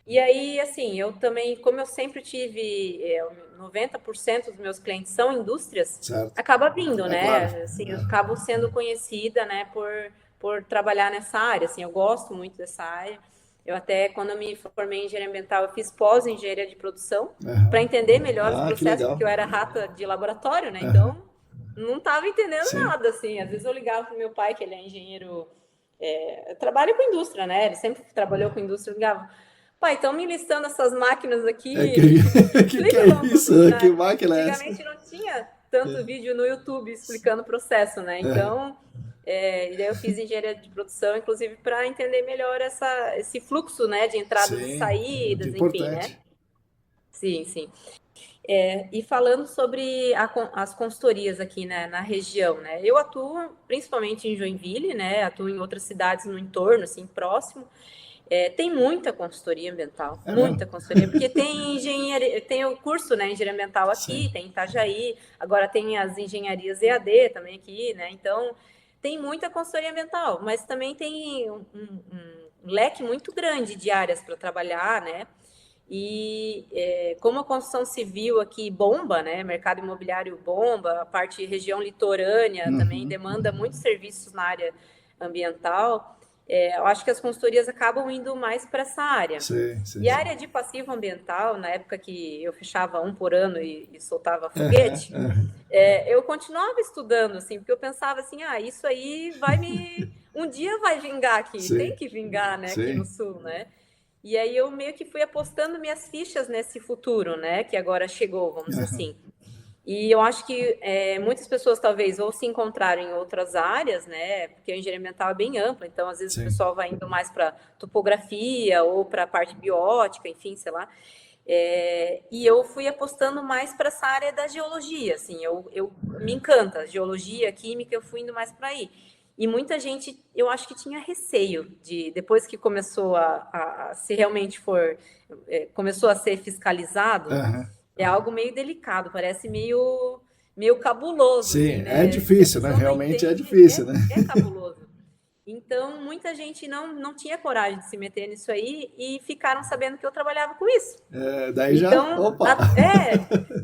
E aí, assim, eu também, como eu sempre tive 90% dos meus clientes são indústrias, acaba vindo, né?
Claro.
Assim, eu acabo sendo conhecida, né, por trabalhar nessa área. Assim, eu gosto muito dessa área. Eu até, quando eu me formei em engenharia ambiental, eu fiz pós em engenharia de produção para entender melhor os
Que
processos,
legal.
porque eu era rata de laboratório, né?
Aham.
Então, não estava entendendo
Sim.
nada, assim. Às vezes eu ligava pro meu pai, que ele é engenheiro, trabalha com indústria, né? Ele sempre trabalhou com indústria, eu ligava, pai, estão me listando essas máquinas aqui,
Que
explica
é
como
isso? Que
funcionar.
máquina é essa?
Antigamente não tinha tanto vídeo no YouTube explicando o processo, né?
Aham.
Então, e daí eu fiz engenharia de produção, inclusive para entender melhor esse fluxo, né, de entradas e
Sim, muito
saídas, enfim, né?
importante.
Sim, sim. E falando sobre as consultorias aqui, né, na região, né? Eu atuo principalmente em Joinville, né? Atuo em outras cidades no entorno, assim, próximo. Tem muita consultoria ambiental,
É mesmo?
muita consultoria, porque tem engenharia, tem o curso, né, engenharia ambiental
Sim.
aqui, tem em Itajaí, agora tem as engenharias EAD também aqui, né? Então tem muita consultoria ambiental, mas também tem um leque muito grande de áreas para trabalhar, né? E como a construção civil aqui bomba, né? Mercado imobiliário bomba, a parte região litorânea também
Uhum.
demanda muitos serviços na área ambiental. Eu acho que as consultorias acabam indo mais para essa área.
Sim, sim,
E a
sim.
área de passivo ambiental, na época que eu fechava um por ano e soltava
Aham,
foguete,
aham.
eu continuava estudando, assim, porque eu pensava assim, isso aí um dia vai vingar aqui, tem
Sim,
que vingar, né, aqui no
sim.
sul, né? E aí eu meio que fui apostando minhas fichas nesse futuro, né, que agora chegou, vamos dizer
Aham.
assim. E eu acho que muitas pessoas talvez ou se encontraram em outras áreas, né? Porque a engenharia ambiental é bem ampla, então às vezes o
Sim.
pessoal vai indo mais para topografia ou para a parte biótica, enfim, sei lá. E eu fui apostando mais para essa área da geologia, assim, eu me encanta, geologia, química, eu fui indo mais para aí. E muita gente, eu acho que tinha receio de, depois que começou se realmente começou a ser fiscalizado,
Aham.
é algo meio delicado, parece meio cabuloso, assim,
Sim, é
né? Se a
difícil, né?
pessoa não
Realmente é
entende,
difícil, né?
é cabuloso. Então, muita gente não tinha coragem de se meter nisso aí e ficaram sabendo que eu trabalhava com isso.
Daí já,
Então,
opa!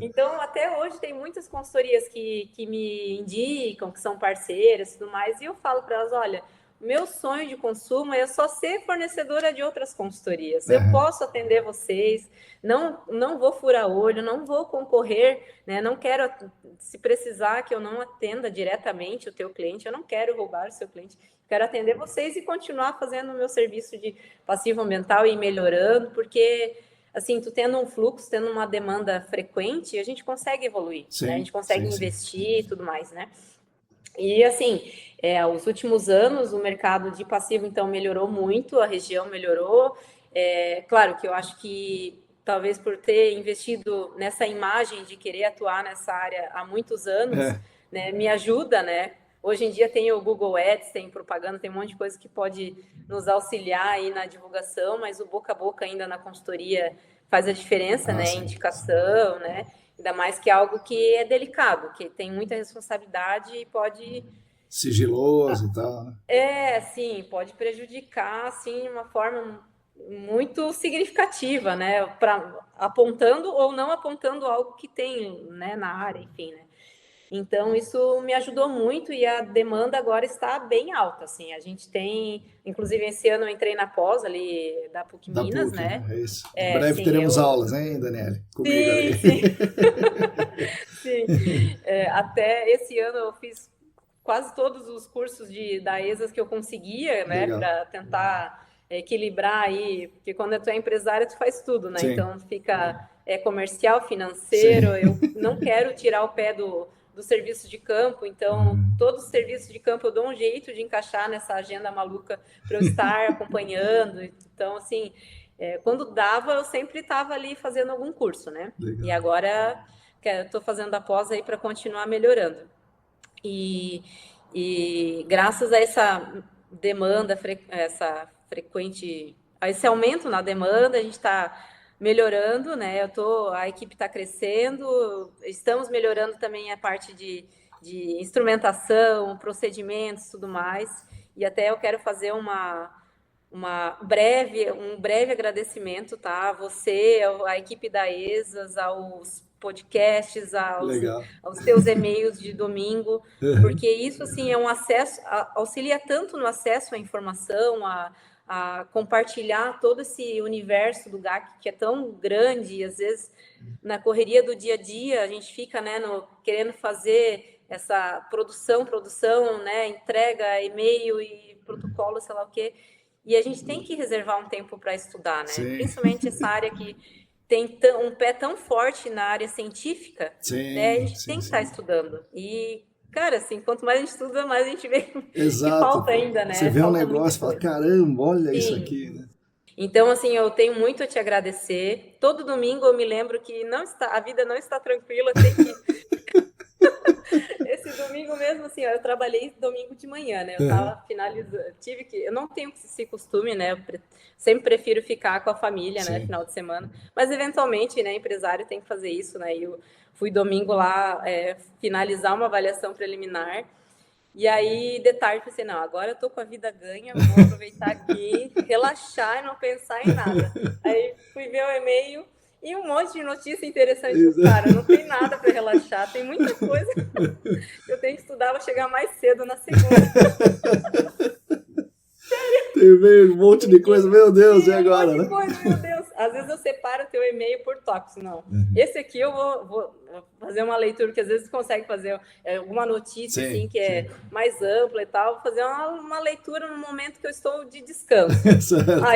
então até hoje tem muitas consultorias que me indicam, que são parceiras e tudo mais, e eu falo para elas, olha, meu sonho de consumo é só ser fornecedora de outras consultorias. Eu
Aham.
posso atender vocês, não vou furar olho, não vou concorrer, né? Não quero, se precisar que eu não atenda diretamente o teu cliente, eu não quero roubar o seu cliente, quero atender vocês e continuar fazendo o meu serviço de passivo ambiental e ir melhorando, porque assim, tu tendo um fluxo, tendo uma demanda frequente, a gente consegue evoluir, né? A
Sim,
gente consegue
sim, sim.
investir e tudo mais, né? E assim, os últimos anos o mercado de passivo então melhorou muito, a região melhorou. Claro que eu acho que talvez por ter investido nessa imagem de querer atuar nessa área há muitos anos,
É,
né, me ajuda, né? Hoje em dia tem o Google Ads, tem propaganda, tem um monte de coisa que pode nos auxiliar aí na divulgação, mas o boca a boca ainda na consultoria faz a diferença, né?
sim.
Indicação, né? Ainda mais que é algo que é delicado, que tem muita responsabilidade e pode,
Sigiloso e tal, né?
sim, pode prejudicar, assim, de uma forma muito significativa, né? Apontando ou não apontando algo que tem, né, na área, enfim, né? Então, isso me ajudou muito e a demanda agora está bem alta, assim. A gente tem, inclusive, esse ano eu entrei na pós ali da PUC
Da
Minas,
PUC,
né?
né? É isso. Em breve
Sim,
teremos aulas, hein, Daniele? Comigo
sim,
ali.
sim, sim. Até esse ano eu fiz quase todos os cursos da ESAS que eu conseguia, né,
Legal.
para tentar equilibrar aí, porque quando tu é empresária tu faz tudo, né?
Sim,
Então fica comercial, financeiro,
sim.
eu não quero tirar o pé do serviço de campo, então todos os serviços de campo eu dou um jeito de encaixar nessa agenda maluca para eu estar acompanhando. Então, assim, quando dava, eu sempre estava ali fazendo algum curso, né? E
Legal.
agora estou fazendo a pós aí para continuar melhorando. E, e graças a essa demanda, essa frequente, a esse aumento na demanda, a gente está melhorando, né? A equipe está crescendo, estamos melhorando também a parte de instrumentação, procedimentos, tudo mais. E até eu quero fazer um breve agradecimento, tá? A você, a equipe da ESAS, aos podcasts,
Legal.
aos teus e-mails de domingo,
Uhum.
porque isso, assim, é um acesso, auxilia tanto no acesso à informação, a compartilhar todo esse universo do GAC, que é tão grande, e às vezes na correria do dia a dia a gente fica, né, querendo fazer essa produção, né, entrega, e-mail e protocolo, sei lá o quê, e a gente tem que reservar um tempo para estudar, né?
Sim.
Principalmente essa área que tem um pé tão forte na área científica,
sim,
né? A gente
sim,
tem que
sim.
estar estudando. E, cara, assim, quanto mais a gente estuda, mais a gente vê
Exato.
que falta ainda, né?
Você vê
falta
um negócio e fala, caramba, olha isso aqui, né?
Então, assim, eu tenho muito a te agradecer. Todo domingo eu me lembro que a vida não está tranquila, tem que... Esse domingo mesmo, assim, eu trabalhei domingo de manhã, né? Eu tava finalizando, eu não tenho esse costume, né? Eu sempre prefiro ficar com a família, né? Final de semana. Mas, eventualmente, né, empresário tem que fazer isso, né? E eu fui domingo lá finalizar uma avaliação preliminar. E aí, de tarde, pensei, não, agora eu tô com a vida ganha, vou aproveitar aqui, relaxar e não pensar em nada. Aí fui ver o e-mail e um monte de notícia interessante. Cara, não tem nada para relaxar, tem muita coisa que eu tenho que estudar, vou chegar mais cedo na segunda.
Tem um monte de coisa, meu Deus, e agora, né?
Meu Deus. Às vezes eu separo o teu e-mail por tópicos, não. Esse aqui eu vou fazer uma leitura, porque às vezes consegue fazer alguma notícia assim, que é mais ampla e tal, vou fazer uma leitura no momento que eu estou de descanso.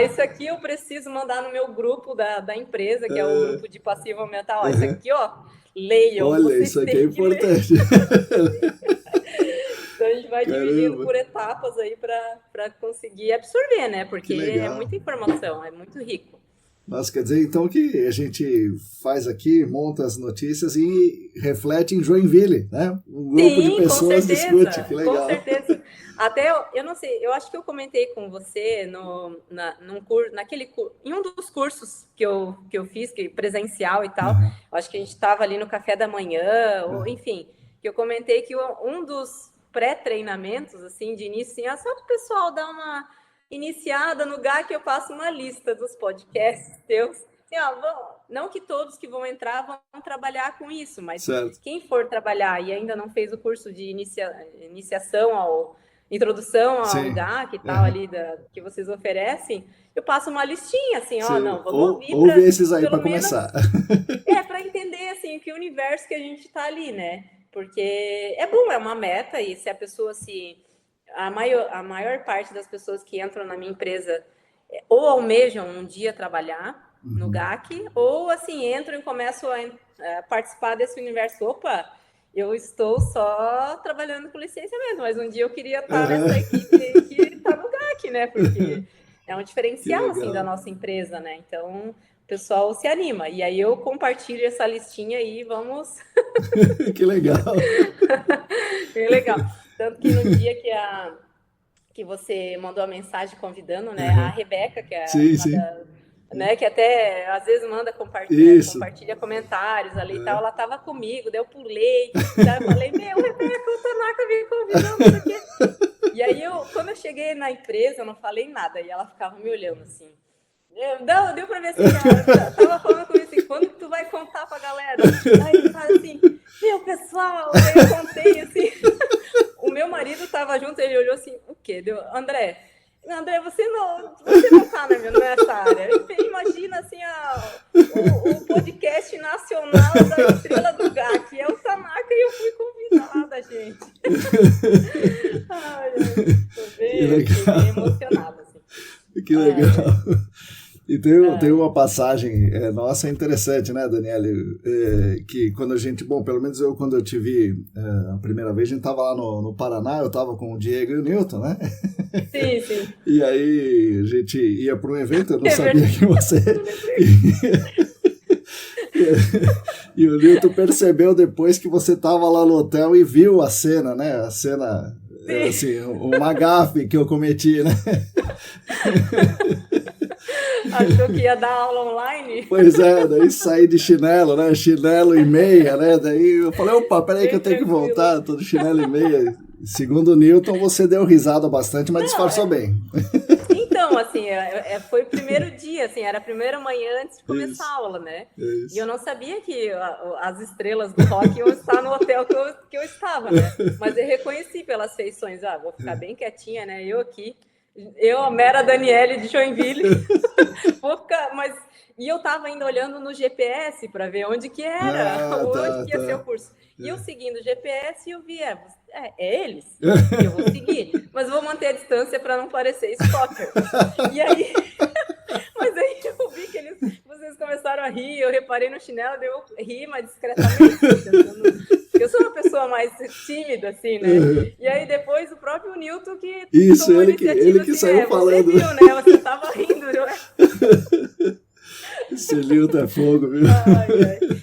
Isso aqui eu preciso mandar no meu grupo da empresa, que é o grupo de passivo ambiental. Isso aqui, leiam.
Olha, isso aqui é importante.
Então a gente vai dividindo por etapas aí para conseguir absorver, né? Porque é muita informação, é muito rico.
Nossa, quer dizer então que a gente faz aqui, monta as notícias e reflete em Joinville, né? Um grupo de pessoas discute, que legal.
Com certeza. Até, eu não sei, eu acho que eu comentei com você em um dos cursos que eu fiz, presencial e tal, acho que a gente estava ali no café da manhã, ou enfim, que eu comentei que um dos pré-treinamentos, assim, de início, assim, só para o pessoal dar uma iniciada no GAC, eu passo uma lista dos podcasts teus. Assim, não que todos que vão entrar vão trabalhar com isso, mas quem for trabalhar e ainda não fez o curso de iniciação introdução ao GAC e tal, ali que vocês oferecem, eu passo uma listinha, assim, vamos ouvir.
Ouve esses aí para começar.
Para entender, assim, que universo que a gente está ali, né? Porque é bom, é uma meta, e se a pessoa a maior parte das pessoas que entram na minha empresa ou almejam um dia trabalhar no GAC, ou assim, entram e começam a participar desse universo. Opa, eu estou só trabalhando com licenciamento, mas um dia eu queria estar nessa equipe que está no GAC, né? Porque é um diferencial, assim, da nossa empresa, né? Então, o pessoal se anima. E aí eu compartilho essa listinha e vamos...
Que legal!
Que legal. Tanto que no dia que você mandou a mensagem convidando, né, a Rebeca, que é né, que até às vezes manda compartilha comentários ali e tal, ela estava comigo, daí eu pulei, daí eu falei, Rebeca, o Tanaka me convidando, não sei o quê. E aí, quando eu cheguei na empresa, eu não falei nada, e ela ficava me olhando assim. Deu pra ver assim, ela tava falando comigo assim, quando tu vai contar pra galera? Aí ele fala assim, pessoal, aí eu contei assim. O meu marido tava junto, ele olhou assim, o quê? André, você não tá nessa área. Imagina assim, o podcast nacional da estrela do GAC, é o Tanaka, e eu fui convidada, gente. Ai, tô bem emocionada. Assim.
Que legal. E tem uma passagem nossa interessante, né, Daniele? Que quando a gente... Bom, pelo menos quando eu te vi a primeira vez, a gente estava lá no Paraná, eu estava com o Diego e o Newton, né?
Sim.
E aí a gente ia para um evento, eu não sabia que você... E o Newton percebeu depois que você estava lá no hotel e viu a cena, né? A cena, assim, uma gafe que eu cometi, né?
Achou que ia dar aula online?
Pois é, daí saí de chinelo, né? Chinelo e meia, né? Daí eu falei, opa, peraí que eu tenho que voltar, tô de chinelo e meia. Segundo o Newton, você deu risada bastante, mas disfarçou bem.
Então, assim, foi o primeiro dia, assim, era a primeira manhã antes de começar a aula, né? E eu não sabia que as estrelas do rock iam estar no hotel que eu estava, né? Mas eu reconheci pelas feições, vou ficar bem quietinha, né? Eu aqui, Eu, a mera Daniele de Joinville, vou ficar, mas... E eu estava ainda olhando no GPS para ver onde que era, onde que ia ser o curso. E eu seguindo o GPS, eu vi, é eles que eu vou seguir, mas vou manter a distância para não parecer stalker. E aí, mas aí eu vi que vocês começaram a rir, eu reparei no chinelo, eu ri, mas discretamente, eu sou uma pessoa mais tímida, assim, né? E aí depois o próprio Newton que
tomou ele que assim, saiu falando.
Você viu, né? Você estava rindo, não é?
Esse Newton é fogo, viu?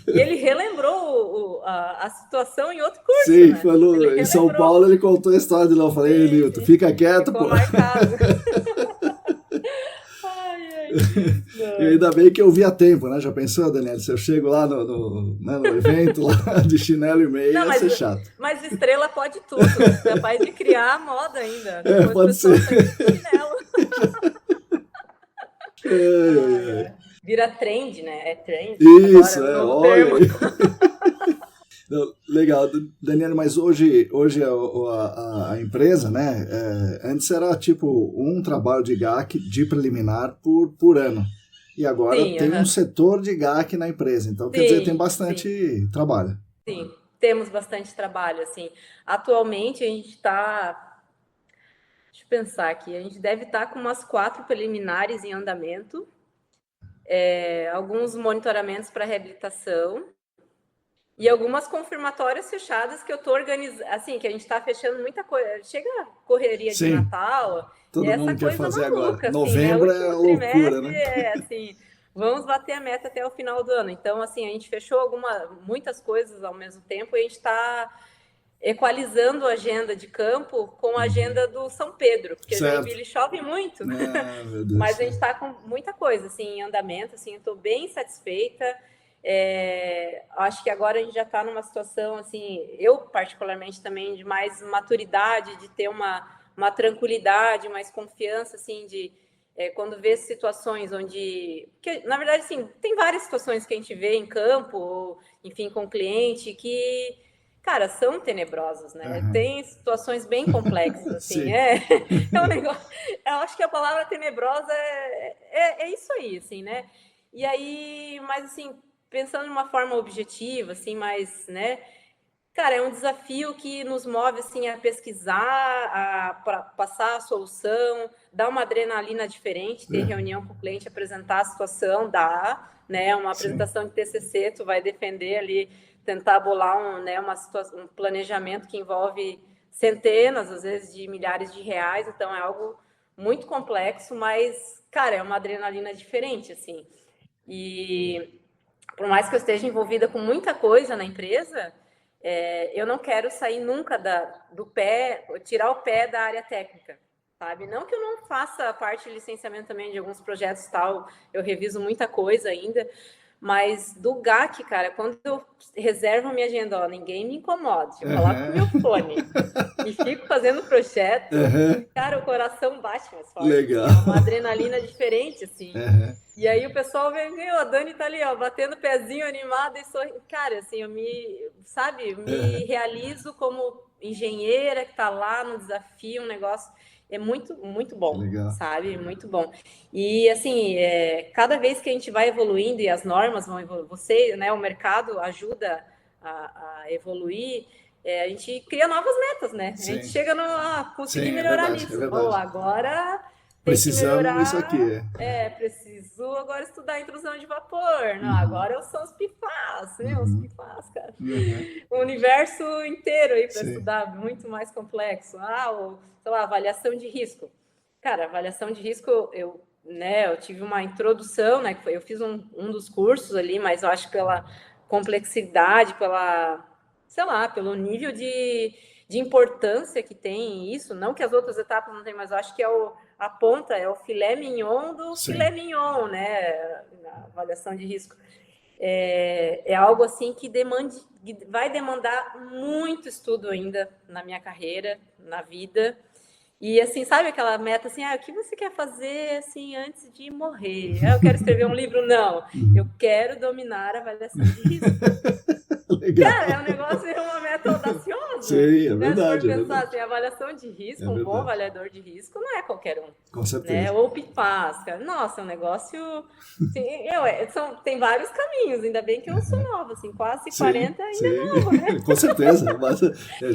E ele relembrou a situação em outro curso.
Sim, né? Falou. Em São Paulo ele contou a história de lá. Eu falei, ei, Newton, fica quieto,
ficou marcado.
E ainda bem que eu vi a tempo, né? Já pensou, Daniela? Se eu chego lá no evento lá de chinelo e meia, ia ser chato.
Mas estrela pode tudo. Você é capaz de criar a moda ainda.
Pode ser.
Chinelo. Vira trend, né? É trend.
Isso,
agora,
olha. Legal, Daniela, mas hoje a empresa, né? Antes era tipo um trabalho de GAC de preliminar por ano. E agora tem um setor de GAC na empresa. Então, quer dizer, tem bastante trabalho.
Sim, temos bastante trabalho, assim. Atualmente, a gente está... Deixa eu pensar aqui. A gente deve estar com umas 4 preliminares em andamento. Alguns monitoramentos para reabilitação e algumas confirmatórias fechadas que eu estou organizando, assim, que a gente está fechando muita coisa. Chega a correria de Natal,
todo
essa
mundo
coisa
quer fazer
maluca,
agora.
Assim,
Novembro é loucura, né?
Assim, vamos bater a meta até o final do ano. Então, assim, a gente fechou muitas coisas ao mesmo tempo e a gente está equalizando a agenda de campo com a agenda do São Pedro, porque Joinville chove muito, mas a gente está com muita coisa assim, em andamento, assim, eu estou bem satisfeita. Acho que agora a gente já está numa situação, assim, eu particularmente também, de mais maturidade, de ter uma tranquilidade, mais confiança, assim, de quando vê situações onde... Porque, na verdade, assim, tem várias situações que a gente vê em campo, ou, enfim, com o cliente, que... Cara, são tenebrosas, né? Tem situações bem complexas, assim. É um negócio... Eu acho que a palavra tenebrosa é isso aí, assim, né? E aí, mas assim, pensando de uma forma objetiva, assim, mais, né? Cara, é um desafio que nos move, assim, a pesquisar, para passar a solução, dar uma adrenalina diferente, ter reunião com o cliente, apresentar a situação, né? Uma apresentação de TCC, tu vai defender ali, tentar bolar um planejamento que envolve centenas, às vezes, de milhares de reais. Então, é algo muito complexo, mas, cara, é uma adrenalina diferente, assim. E por mais que eu esteja envolvida com muita coisa na empresa, eu não quero sair nunca do pé, tirar o pé da área técnica, sabe? Não que eu não faça parte de licenciamento também de alguns projetos e tal, eu reviso muita coisa ainda, mas do GAC, cara, quando eu reservo a minha agenda, ninguém me incomode, eu coloco o meu fone e fico fazendo projeto, cara, o coração bate mais forte.
Legal.
É uma adrenalina diferente, assim. E aí o pessoal vem, a Dani tá ali, batendo o pezinho animada e sorrindo. Cara, assim, eu me realizo como engenheira que tá lá no desafio, um negócio... É muito, muito bom, sabe? Muito bom. E, assim, cada vez que a gente vai evoluindo e as normas vão evoluir, né, o mercado ajuda a evoluir, a gente cria novas metas, né? A gente chega conseguir melhorar nisso. Agora...
Precisamos disso aqui.
Preciso agora estudar a intrusão de vapor. Não, agora são os PFAS, os PFAS, cara. O universo inteiro aí para estudar, muito mais complexo. Sei lá, avaliação de risco. Cara, avaliação de risco, eu tive uma introdução, né? Eu fiz um dos cursos ali, mas eu acho que pela complexidade, pelo nível de importância que tem isso, não que as outras etapas não tem, mas eu acho que a ponta é o filé mignon do filé mignon, né? Na avaliação de risco. É algo assim que vai demandar muito estudo ainda na minha carreira, na vida. E assim, sabe aquela meta assim, o que você quer fazer assim antes de morrer? Eu quero escrever um livro? Não, eu quero dominar a avaliação de risco.
Legal.
Cara, é um negócio, uma meta audaciosa,
Sim, é
Né? Se for
verdade, é
pensar
verdade.
assim, avaliação de risco,
É
um bom
verdade.
avaliador de risco não é qualquer um,
Com
né?
certeza.
Ou Pipasca, nossa, é um negócio... Sim, tem vários caminhos, ainda bem que eu sou nova, assim, quase
Sim,
40 ainda é
sim,
nova, né?
com certeza. Mas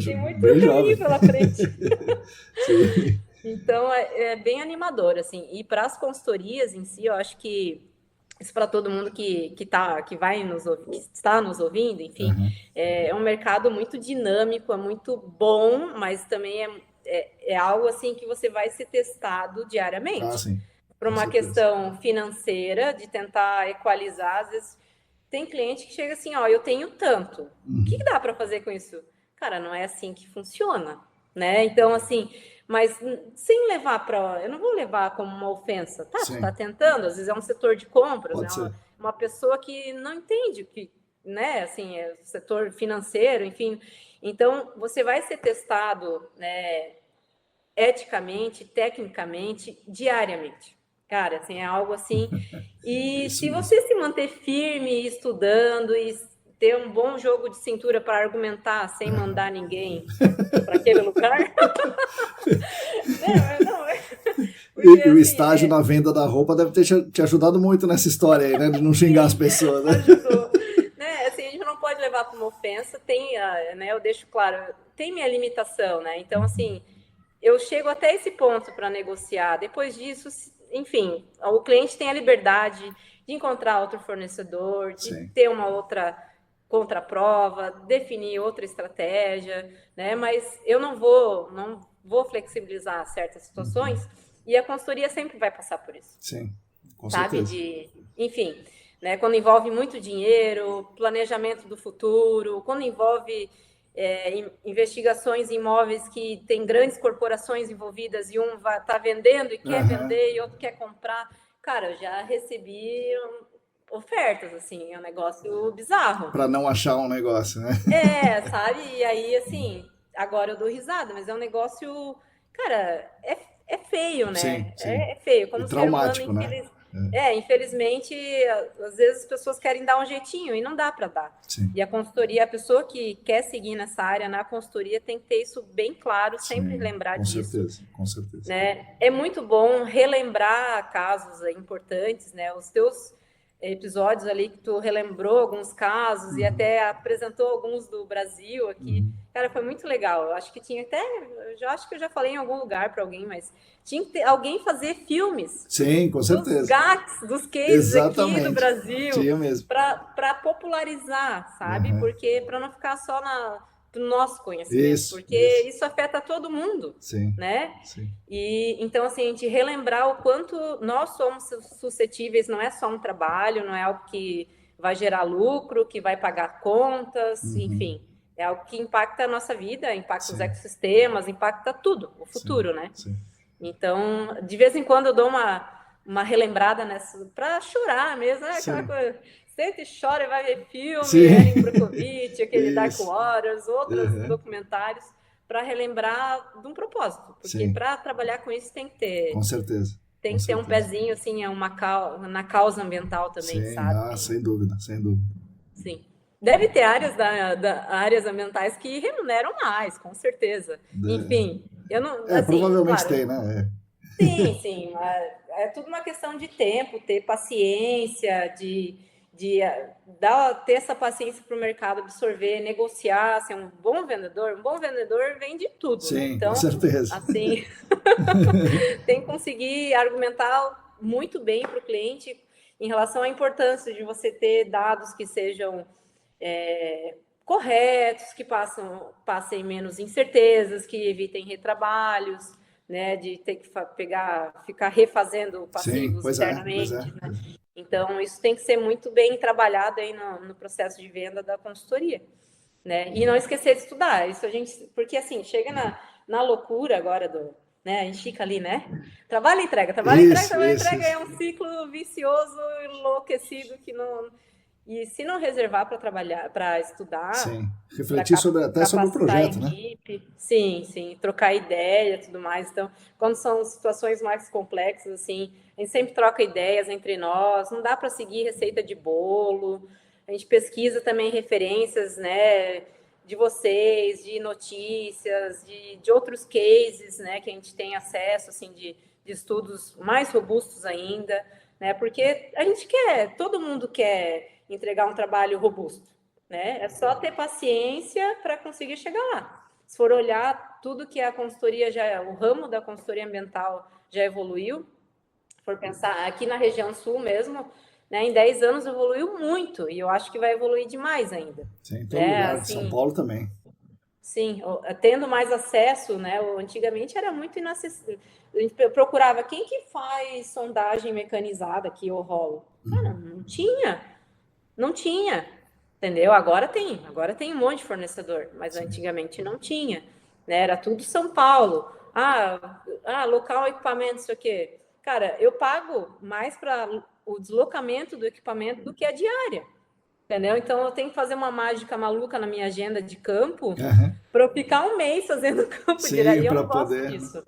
Tem muito
bem
caminho
jovem.
pela frente.
Sim.
Então, é bem animador, assim. E para as consultorias em si, eu acho que isso para todo mundo que está nos ouvindo, enfim,
Aham.
é um mercado muito dinâmico, é muito bom, mas também é algo assim que você vai ser testado
Ah,
diariamente.
sim,
Por
com
uma
certeza.
questão financeira, de tentar equalizar, às vezes tem cliente que chega assim, ó, eu tenho tanto, o que
Uhum.
dá para fazer com isso? Cara, não é assim que funciona, né? Então, assim, mas sem levar para. Eu não vou levar como uma ofensa. Tá, tu tá
Sim,
tentando, às vezes é um setor de compras,
pode
é
ser.
uma pessoa que não entende o que, né, assim, é o setor financeiro, enfim. Então, você vai ser testado, né, eticamente, tecnicamente, diariamente. Cara, assim, é algo assim. E
Isso
se
mesmo.
você se manter firme, estudando e ter um bom jogo de cintura para argumentar sem mandar ninguém para aquele lugar, não, porque
E o
assim,
estágio na venda da roupa deve ter te ajudado muito nessa história aí, né? De não xingar as
sim,
pessoas, né?
ajudou. Né? Assim, a gente não pode levar como ofensa, tem, né, eu deixo claro, tem minha limitação, né? Então, assim, eu chego até esse ponto para negociar. Depois disso, enfim, o cliente tem a liberdade de encontrar outro fornecedor, de
Sim.
ter uma outra contraprova, definir outra estratégia, né? Mas eu não vou flexibilizar certas situações e a consultoria sempre vai passar por isso,
Sim, com
sabe?
certeza.
Enfim, né? Quando envolve muito dinheiro, planejamento do futuro, quando envolve investigações em imóveis que tem grandes corporações envolvidas e um está vendendo e quer
Aham.
vender e outro quer comprar. Cara, eu já recebi ofertas, assim, é um negócio bizarro.
Para não achar um negócio, né?
Sabe? E aí, assim, agora eu dou risada, mas é um negócio, cara, é feio,
Sim,
né?
sim.
É feio.
E
Como ser humano,
traumático, né?
infelizmente, às vezes as pessoas querem dar um jeitinho e não dá para dar.
Sim,
E a consultoria, a pessoa que quer seguir nessa área, na consultoria, tem que ter isso bem claro, sempre
sim,
lembrar
com
disso,
certeza, com certeza.
né? É muito bom relembrar casos importantes, né? Os teus episódios ali que tu relembrou alguns casos e
Uhum,
até apresentou alguns do Brasil aqui.
uhum.
Cara, foi muito legal. Eu acho que tinha até, acho que eu já falei em algum lugar para alguém, mas tinha que ter alguém fazer filmes
Sim, com
dos
certeza.
GACs, dos cases aqui do
Exatamente.
Brasil,
Tinha mesmo.
para popularizar, sabe?
Aham.
Porque para não ficar só no nosso conhecimento,
Isso,
porque
isso.
isso afeta todo mundo,
Sim,
né?
sim,
E então, assim, a gente relembrar o quanto nós somos suscetíveis, não é só um trabalho, não é algo que vai gerar lucro, que vai pagar contas,
uhum,
enfim, é algo que impacta a nossa vida, impacta os
sim,
ecossistemas, impacta tudo, o
sim,
futuro, né?
sim,
Então, de vez em quando eu dou uma relembrada nessa, para chorar mesmo, aquela
sim,
coisa, sente e chora e vai ver filme, Erin
sim.
Brockovich, aquele Dark
Isso.
Waters, outros
Uhum,
documentários, para relembrar de um propósito, porque
sim,
para trabalhar com isso
com certeza,
tem
com
que ter um
certeza.
pezinho assim, na causa ambiental também,
Sim,
sabe?
ah, sem dúvida, sem dúvida.
Sim. Deve ter áreas áreas ambientais que remuneram mais, com certeza. Enfim, eu não, assim,
Provavelmente
claro,
tem, né?
sim, mas é tudo uma questão de tempo, ter paciência, ter essa paciência para o mercado absorver, negociar, ser um bom vendedor. Um bom vendedor vende tudo, né?
Sim, com
Então,
certeza.
assim, tem que conseguir argumentar muito bem para o cliente em relação à importância de você ter dados que sejam corretos, que passem menos incertezas, que evitem retrabalhos, né, de ter que ficar refazendo
Sim,
passivos
pois
internamente,
é.
né? Então, isso tem que ser muito bem trabalhado aí no processo de venda da consultoria, né? E não esquecer de estudar. Isso a gente, porque assim, chega na loucura agora né? A gente fica ali, né? Trabalho e entrega, trabalho e entrega,
Isso,
trabalho e
isso,
entrega, é
isso.
um ciclo vicioso, enlouquecido que não. E se não reservar para trabalhar, para estudar,
Sim.
para
Refletir até sobre o
capacitar a
projeto, né?
equipe, sim, trocar ideia e tudo mais. Então, quando são situações mais complexas, assim, a gente sempre troca ideias entre nós, não dá para seguir receita de bolo, a gente pesquisa também referências, né, de vocês, de notícias, de outros cases, né, que a gente tem acesso, assim, de estudos mais robustos ainda, né, porque a gente todo mundo quer entregar um trabalho robusto, né, é só ter paciência para conseguir chegar lá. Se for olhar tudo que a consultoria o ramo da consultoria ambiental já evoluiu, se for pensar aqui na região sul mesmo, né, em 10 anos evoluiu muito, e eu acho que vai evoluir demais ainda.
Sim, em todo lugar,
assim,
São Paulo também.
Sim, tendo mais acesso, né? Antigamente era muito inacessível. A gente procurava quem que faz sondagem mecanizada aqui, ou rolo. Cara, não tinha, entendeu? Agora tem um monte de fornecedor, mas
Sim.
Antigamente não tinha, né? Era tudo São Paulo. Local, equipamento, isso aqui. Cara, eu pago mais para o deslocamento do equipamento do que a diária. Entendeu? Então eu tenho que fazer uma mágica maluca na minha agenda de campo para eu ficar um mês fazendo campo direto. E eu não gosto disso.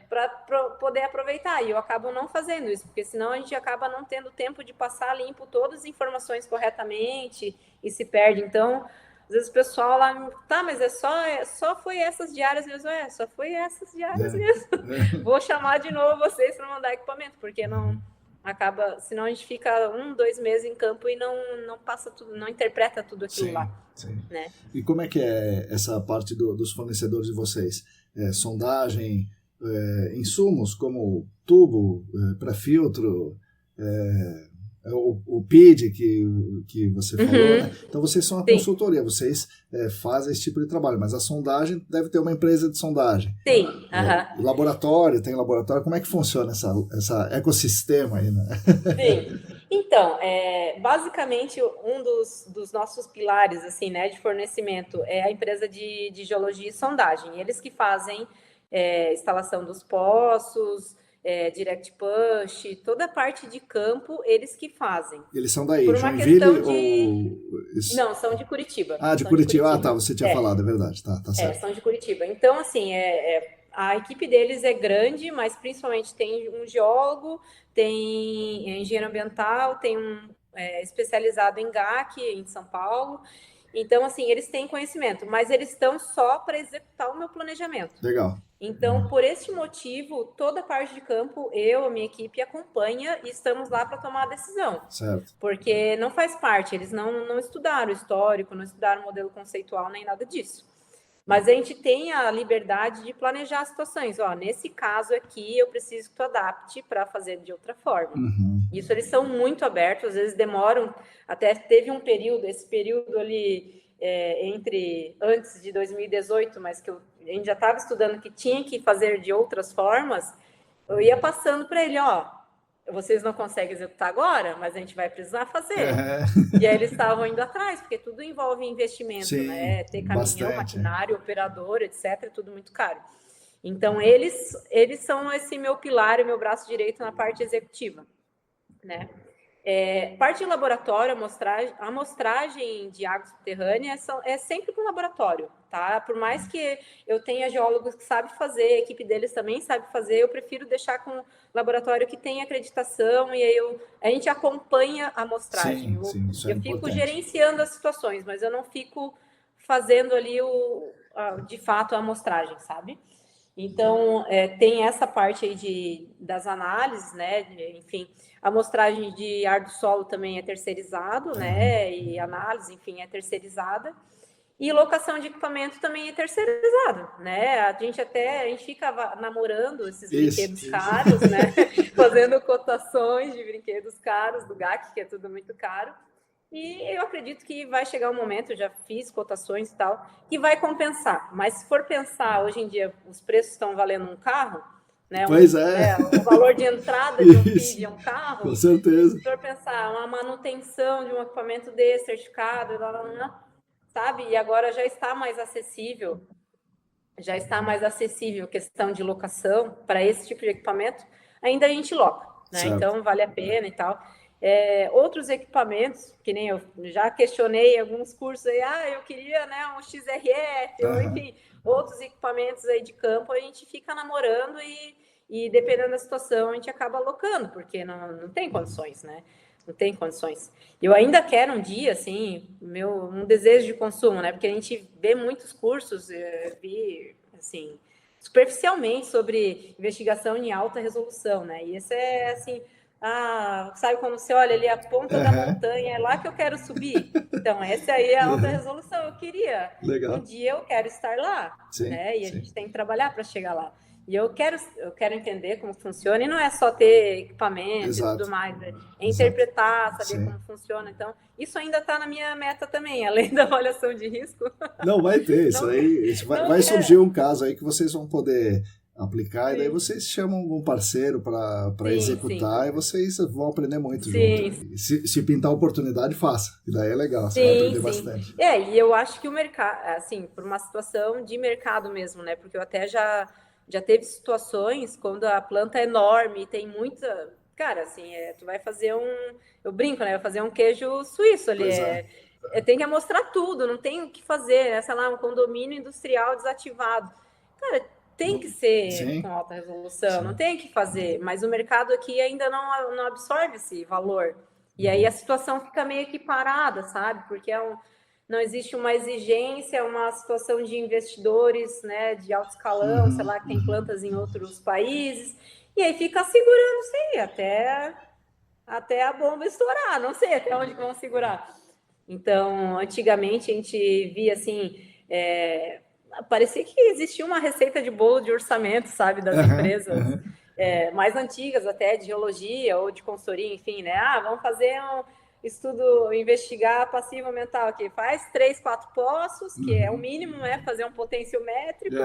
Para poder aproveitar. E eu acabo não fazendo isso, porque senão a gente acaba não tendo tempo de passar limpo todas as informações corretamente e se perde. Então, às vezes o pessoal lá, tá, mas só foi essas diárias mesmo. Só foi essas diárias mesmo. Vou chamar de novo vocês para mandar equipamento, porque não. Acaba, senão a gente fica 2 meses em campo e não passa tudo, não interpreta tudo aquilo lá.
Sim.
Né?
E como é que é essa parte dos fornecedores de vocês? Sondagem, insumos como tubo, pré-filtro, o PID que você falou, né? Então vocês são a consultoria, vocês fazem esse tipo de trabalho, mas a sondagem deve ter uma empresa de sondagem.
Sim.
Laboratório, tem laboratório, como é que funciona essa ecossistema aí, né?
Sim. Então, basicamente um dos nossos pilares assim, né, de fornecimento é a empresa de geologia e sondagem. Eles que fazem instalação dos poços, direct push, toda a parte de campo, eles que fazem.
Eles são daí,
por uma
Joinville
questão de...
ou...
Não, são de Curitiba.
De Curitiba. Tá, você tinha falado, é verdade, tá certo.
São de Curitiba. Então, assim, a equipe deles é grande, mas principalmente tem um geólogo, tem engenheiro ambiental, tem um especializado em GAC, em São Paulo. Então, assim, eles têm conhecimento, mas eles estão só para executar o meu planejamento.
Legal.
Então, por este motivo, toda a parte de campo, a minha equipe acompanha e estamos lá para tomar a decisão.
Certo.
Porque não faz parte, eles não estudaram o histórico, não estudaram o modelo conceitual, nem nada disso. Mas a gente tem a liberdade de planejar as situações. Nesse caso aqui, eu preciso que tu adapte para fazer de outra forma. Isso eles são muito abertos, às vezes demoram. Até teve um período, esse período ali antes de 2018, mas que a gente já estava estudando que tinha que fazer de outras formas, eu ia passando para ele, vocês não conseguem executar agora, mas a gente vai precisar fazer. E aí eles estavam indo atrás, porque tudo envolve investimento,
sim,
né? Ter caminhão,
bastante,
maquinário, operador, etc., é tudo muito caro. Então, eles são esse meu pilar e meu braço direito na parte executiva, né? Parte de laboratório, amostragem de água subterrânea é sempre com laboratório, tá? Por mais que eu tenha geólogos que sabem fazer, a equipe deles também sabe fazer, eu prefiro deixar com laboratório que tem acreditação e aí a gente acompanha a amostragem.
Sim, isso é
eu fico
importante.
gerenciando as situações, mas eu não fico fazendo ali de fato a amostragem, sabe? Então, tem essa parte aí das análises, né? Enfim, a amostragem de ar do solo também é terceirizado, né? E análise, enfim, é terceirizada. E locação de equipamento também é terceirizado, né? A gente fica namorando esses brinquedos caros, né? Fazendo cotações de brinquedos caros do GAC, que é tudo muito caro. E eu acredito que vai chegar um momento, já fiz cotações e tal, que vai compensar. Mas se for pensar, hoje em dia, os preços estão valendo um carro, né?
Pois
o valor de entrada de um PID é um carro.
Com certeza.
Se for pensar, uma manutenção de um equipamento desse, certificado, sabe? E agora já está mais acessível questão de locação para esse tipo de equipamento, ainda a gente loca, né? Então vale a pena e tal. Outros equipamentos, que nem eu já questionei alguns cursos aí, eu queria, né, um XRF, ou enfim, outros equipamentos aí de campo, a gente fica namorando e dependendo da situação, a gente acaba alocando, porque não tem condições, né? não tem condições. Eu ainda quero um dia, assim, um desejo de consumo, né? Porque a gente vê muitos cursos, vi, assim, superficialmente sobre investigação em alta resolução, né? E esse é, assim, sabe como você olha ali a ponta da montanha, é lá que eu quero subir. Então, essa aí é a alta resolução. Eu queria, um dia eu quero estar lá, né? E a gente tem que trabalhar para chegar lá. E eu quero entender como funciona, e não é só ter equipamento e tudo mais, é interpretar, saber como funciona. Então, isso ainda está na minha meta também, além da avaliação de risco.
Não, vai ter, isso aí. Vai surgir um caso aí que vocês vão poder aplicar, e daí vocês chamam algum parceiro para executar, e vocês vão aprender muito junto. Se pintar oportunidade, faça, e daí é legal, você vai aprender bastante.
E eu acho que o mercado, assim, por uma situação de mercado mesmo, né? Porque eu até já teve situações quando a planta é enorme e tem muita... Cara, assim, tu vai fazer eu brinco, né? Vai fazer um queijo suíço ali. Tem que mostrar tudo, não tem o que fazer, né? Sei lá, um condomínio industrial desativado. Cara, tem que ser com alta resolução, não tem o que fazer. Mas o mercado aqui ainda não absorve esse valor. E aí a situação fica meio que parada, sabe? Porque não existe uma exigência, uma situação de investidores, né, de alto escalão, sei lá, que tem plantas em outros países, e aí fica segurando, sei, até a bomba estourar, não sei até onde vão segurar. Então, antigamente a gente via assim, parecia que existia uma receita de bolo de orçamento, sabe, das empresas mais antigas até, de geologia ou de consultoria, enfim, né, vamos fazer estudo, investigar passivo ambiental aqui, faz 3, 4 poços, que é o mínimo, né? Fazer um potenciométrico,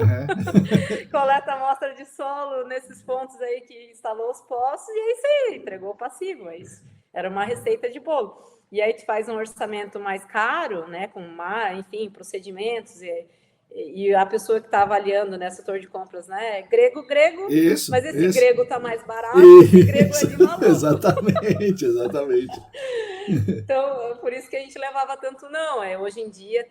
coleta amostra de solo nesses pontos aí que instalou os poços, e é isso aí, entregou o passivo, é isso. Era uma receita de bolo. E aí tu faz um orçamento mais caro, né? Com enfim, procedimentos, e a pessoa que está avaliando, né, setor de compras, né, grego,
isso,
mas esse grego está mais barato, esse grego é de maluco.
Exatamente.
Então, por isso que a gente levava tanto não. Hoje em dia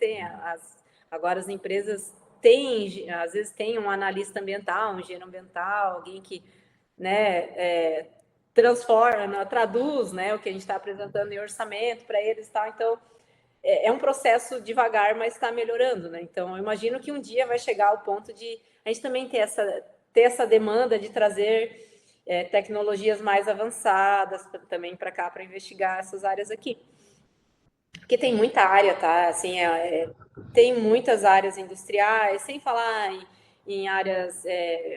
agora as empresas têm, às vezes tem um analista ambiental, um engenheiro ambiental, alguém que, né, transforma, traduz, né, o que a gente está apresentando em orçamento para eles e tal. Então, é um processo devagar, mas está melhorando, né? Então, eu imagino que um dia vai chegar ao ponto de a gente também ter essa demanda de trazer tecnologias mais avançadas também para cá, para investigar essas áreas aqui. Porque tem muita área, tá? Assim, tem muitas áreas industriais, sem falar em áreas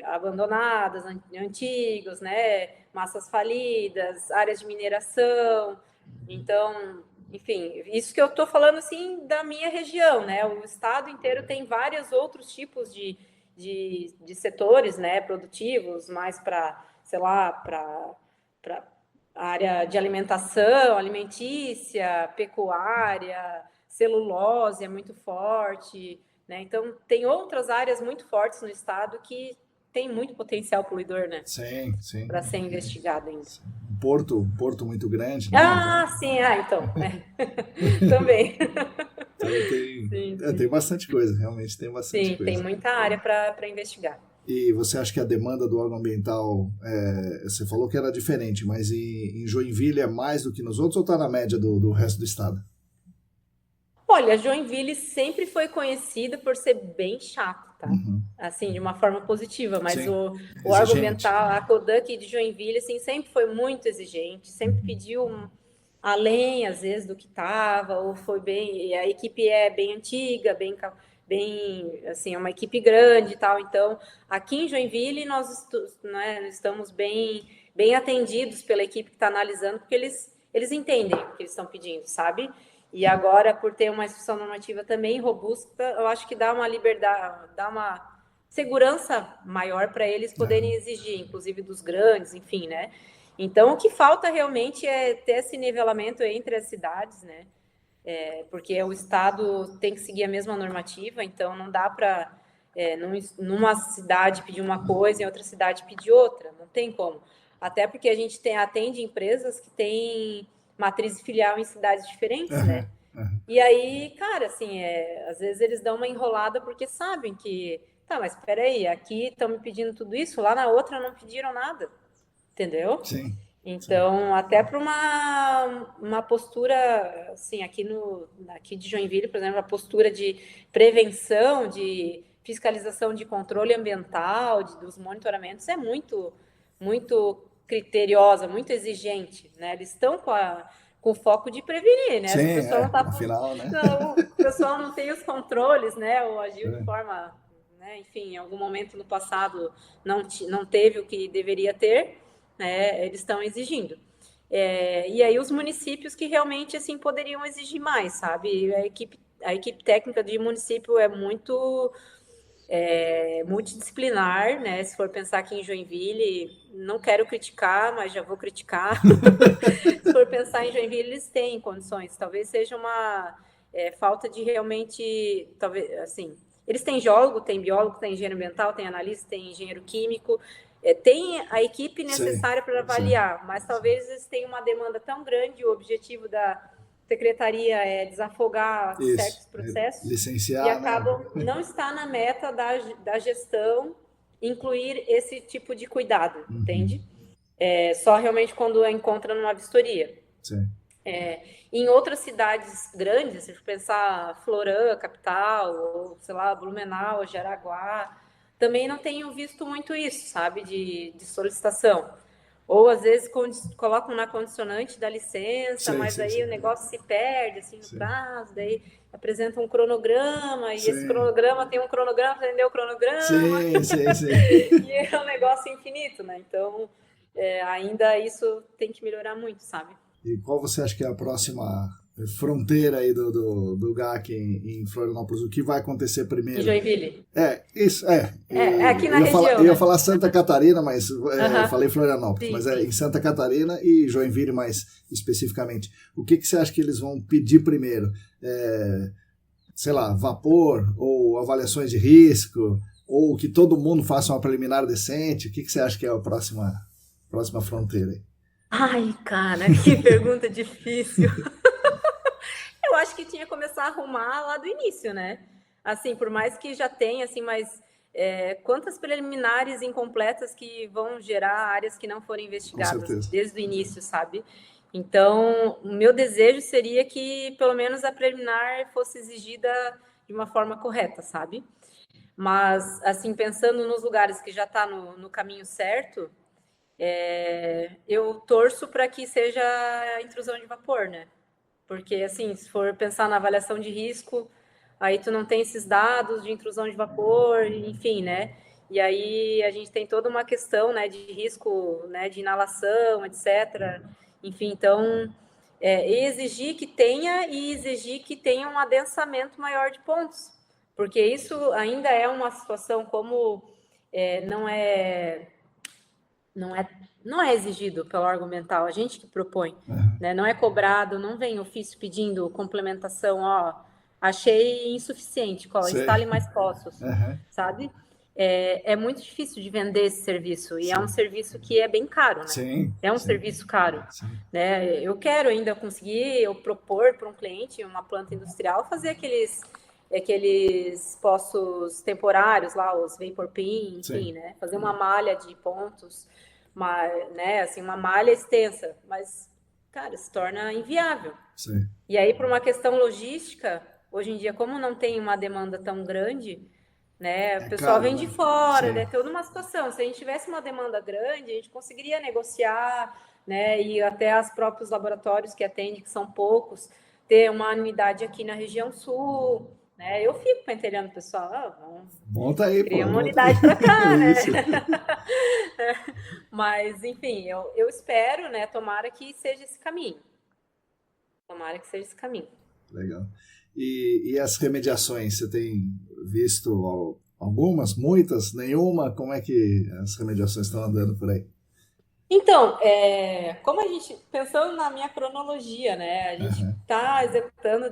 abandonadas, antigos, né? Massas falidas, áreas de mineração. Então, enfim, isso que eu estou falando, assim, da minha região, né? O estado inteiro tem vários outros tipos de setores, né? Produtivos, mais para, sei lá, para área de alimentação, alimentícia, pecuária, celulose é muito forte, né? Então, tem outras áreas muito fortes no estado que tem muito potencial poluidor, né?
Sim.
Para ser investigado ainda.
Um porto muito grande, né?
Sim, então. Também.
Então tem bastante coisa, realmente tem bastante coisa.
Sim, tem muita área para investigar.
E você acha que a demanda do órgão ambiental, você falou que era diferente, mas em Joinville é mais do que nos outros ou está na média do resto do estado?
Olha, Joinville sempre foi conhecida por ser bem chato, tá? Assim, de uma forma positiva, mas o órgão ambiental, a Coduc de Joinville, assim, sempre foi muito exigente, sempre pediu além, às vezes, do que estava, ou foi bem... A equipe é bem antiga, bem assim, é uma equipe grande e tal. Então, aqui em Joinville, nós estamos bem atendidos pela equipe que está analisando, porque eles entendem o que eles estão pedindo, sabe? E agora, por ter uma instituição normativa também robusta, eu acho que dá uma liberdade, dá uma segurança maior para eles poderem exigir, inclusive dos grandes, enfim, né? Então, o que falta realmente é ter esse nivelamento entre as cidades, né? Porque o Estado tem que seguir a mesma normativa, então não dá para, numa cidade pedir uma coisa e em outra cidade pedir outra, não tem como. Até porque a gente atende empresas que têm matriz e filial em cidades diferentes, né? E aí, cara, assim, às vezes eles dão uma enrolada porque sabem que, tá, mas espera aí, aqui estão me pedindo tudo isso, lá na outra não pediram nada, entendeu?
Sim.
Então, até para uma postura, assim, aqui de Joinville, por exemplo, a postura de prevenção, de fiscalização de controle ambiental, dos monitoramentos, é muito, muito criteriosa, muito exigente, né? Eles estão com o foco de prevenir, né?
Sim,
Se o pessoal não tá,
afinal, né?
não, o pessoal não tem os controles, né? Ou agiu de forma, né? Enfim, em algum momento no passado não teve o que deveria ter, né? Eles estão exigindo. E aí os municípios que realmente assim poderiam exigir mais, sabe? A equipe técnica de município é muito multidisciplinar, né? Se for pensar aqui em Joinville, não quero criticar, mas já vou criticar. Se for pensar em Joinville, eles têm condições. Talvez seja uma falta de realmente, talvez, assim, eles têm geólogo, tem biólogo, tem engenheiro ambiental, tem analista, tem engenheiro químico, tem a equipe necessária para avaliar, mas talvez eles tenham uma demanda tão grande, o objetivo da secretaria é desafogar certos processos
licenciar,
e acabam não está na meta da gestão incluir esse tipo de cuidado, entende? Só realmente quando encontra numa vistoria.
Sim.
Em outras cidades grandes, se pensar Florã, capital, ou sei lá, Blumenau, Jaraguá, também não tenho visto muito isso, sabe, de solicitação. Ou às vezes colocam na condicionante da licença, mas aí o negócio se perde assim no prazo, daí apresenta um cronograma, e esse cronograma tem um cronograma para atender o cronograma. E é um negócio infinito, né? Então, ainda isso tem que melhorar muito, sabe?
E qual você acha que é a próxima fronteira aí do GAC em Florianópolis? O que vai acontecer primeiro?
Em Joinville?
Isso.
Aqui na região.
Eu ia falar Santa Catarina, mas eu falei Florianópolis. Mas em Santa Catarina e Joinville mais especificamente. O que você acha que eles vão pedir primeiro? Sei lá, vapor ou avaliações de risco? Ou que todo mundo faça uma preliminar decente? O que você acha que é a próxima fronteira aí?
Ai, cara, que pergunta difícil. Eu acho que tinha que começar a arrumar lá do início, né? Assim, por mais que já tenha, assim, mas quantas preliminares incompletas que vão gerar áreas que não foram investigadas desde o início, sabe? Então, o meu desejo seria que, pelo menos, a preliminar fosse exigida de uma forma correta, sabe? Mas, assim, pensando nos lugares que já está no caminho certo, eu torço para que seja a intrusão de vapor, né? Porque, assim, se for pensar na avaliação de risco, aí tu não tem esses dados de intrusão de vapor, enfim, né? E aí a gente tem toda uma questão, né, de risco, né, de inalação, etc. Enfim, então, exigir que tenha e exigir que tenha um adensamento maior de pontos. Porque isso ainda é uma situação como não é exigido pelo órgão ambiental, a gente que propõe, né? Não é cobrado, não vem ofício pedindo complementação, achei insuficiente, instale mais poços, sabe? É muito difícil de vender esse serviço, e é um serviço que é bem caro, né? É um serviço caro, né? Eu quero ainda conseguir propor para um cliente, uma planta industrial, fazer aqueles poços temporários lá, os vapor pin, enfim, né? Fazer uma malha de pontos, né? Assim, uma malha extensa, mas, cara, se torna inviável. E aí, por uma questão logística, hoje em dia, como não tem uma demanda tão grande, né? O pessoal vem de fora, né? Toda uma situação. Se a gente tivesse uma demanda grande, a gente conseguiria negociar, né? E até os próprios laboratórios que atendem, que são poucos, ter uma unidade aqui na região sul, né? Eu fico pentelhando o pessoal,
volta aí,
cria uma unidade para cá, né? Mas, enfim, eu espero, né? Tomara que seja esse caminho. Tomara que seja esse caminho.
Legal. E as remediações, você tem visto algumas, muitas, nenhuma? Como é que as remediações estão andando por aí?
Então, como a gente, pensando na minha cronologia, né? A gente está executando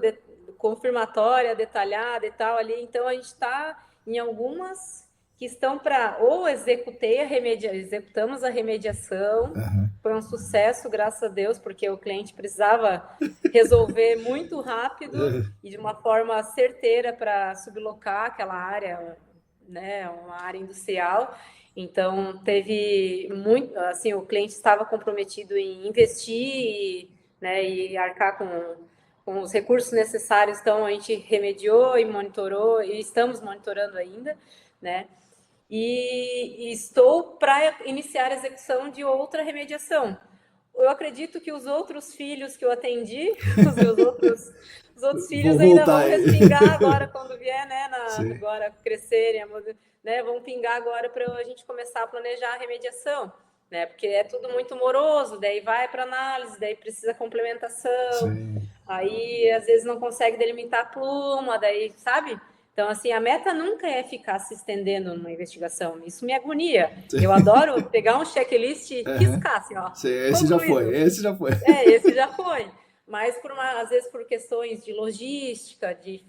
confirmatória, detalhada e tal ali, então a gente está em algumas que estão para, ou executamos a remediação, foi um sucesso, graças a Deus, porque o cliente precisava resolver muito rápido e de uma forma certeira para sublocar aquela área, né, uma área industrial. Então, teve muito, assim, o cliente estava comprometido em investir, né, e arcar com os recursos necessários, então a gente remediou e monitorou, e estamos monitorando ainda, né, e estou para iniciar a execução de outra remediação. Eu acredito que os outros filhos que eu atendi, os outros filhos ainda vão respingar agora quando vier, né, agora crescerem, né, vão pingar agora para a gente começar a planejar a remediação, né, porque é tudo muito moroso, daí vai para análise, daí precisa complementação, aí às vezes não consegue delimitar a pluma, daí, sabe? Então, assim, a meta nunca é ficar se estendendo numa investigação. Isso me agonia. Eu adoro pegar um checklist e riscar, assim, ó.
Esse já foi.
Esse já foi. Mas, às vezes, por questões de logística, de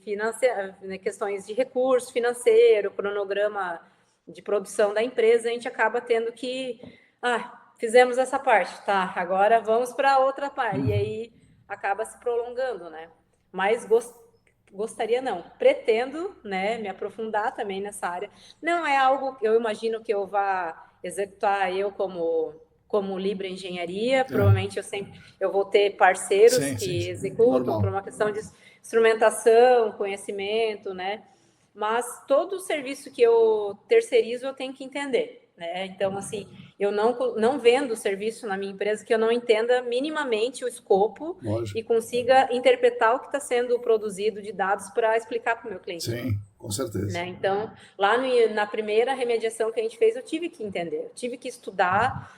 né, questões de recurso financeiro, cronograma de produção da empresa, a gente acaba tendo que... fizemos essa parte, tá, agora vamos para outra parte. E aí acaba se prolongando, né? Mas gostaria não, pretendo, né, me aprofundar também nessa área. Não é algo que eu imagino que eu vá executar eu como Libra Engenharia, provavelmente eu vou ter parceiros que executam por uma questão de instrumentação, conhecimento, né? Mas todo o serviço que eu terceirizo eu tenho que entender, né? Então, assim, eu não vendo serviço na minha empresa que eu não entenda minimamente o escopo e consiga interpretar o que está sendo produzido de dados para explicar para o meu cliente.
Sim, com certeza.
Né? Então, lá na primeira remediação que a gente fez, eu tive que entender, eu tive que estudar,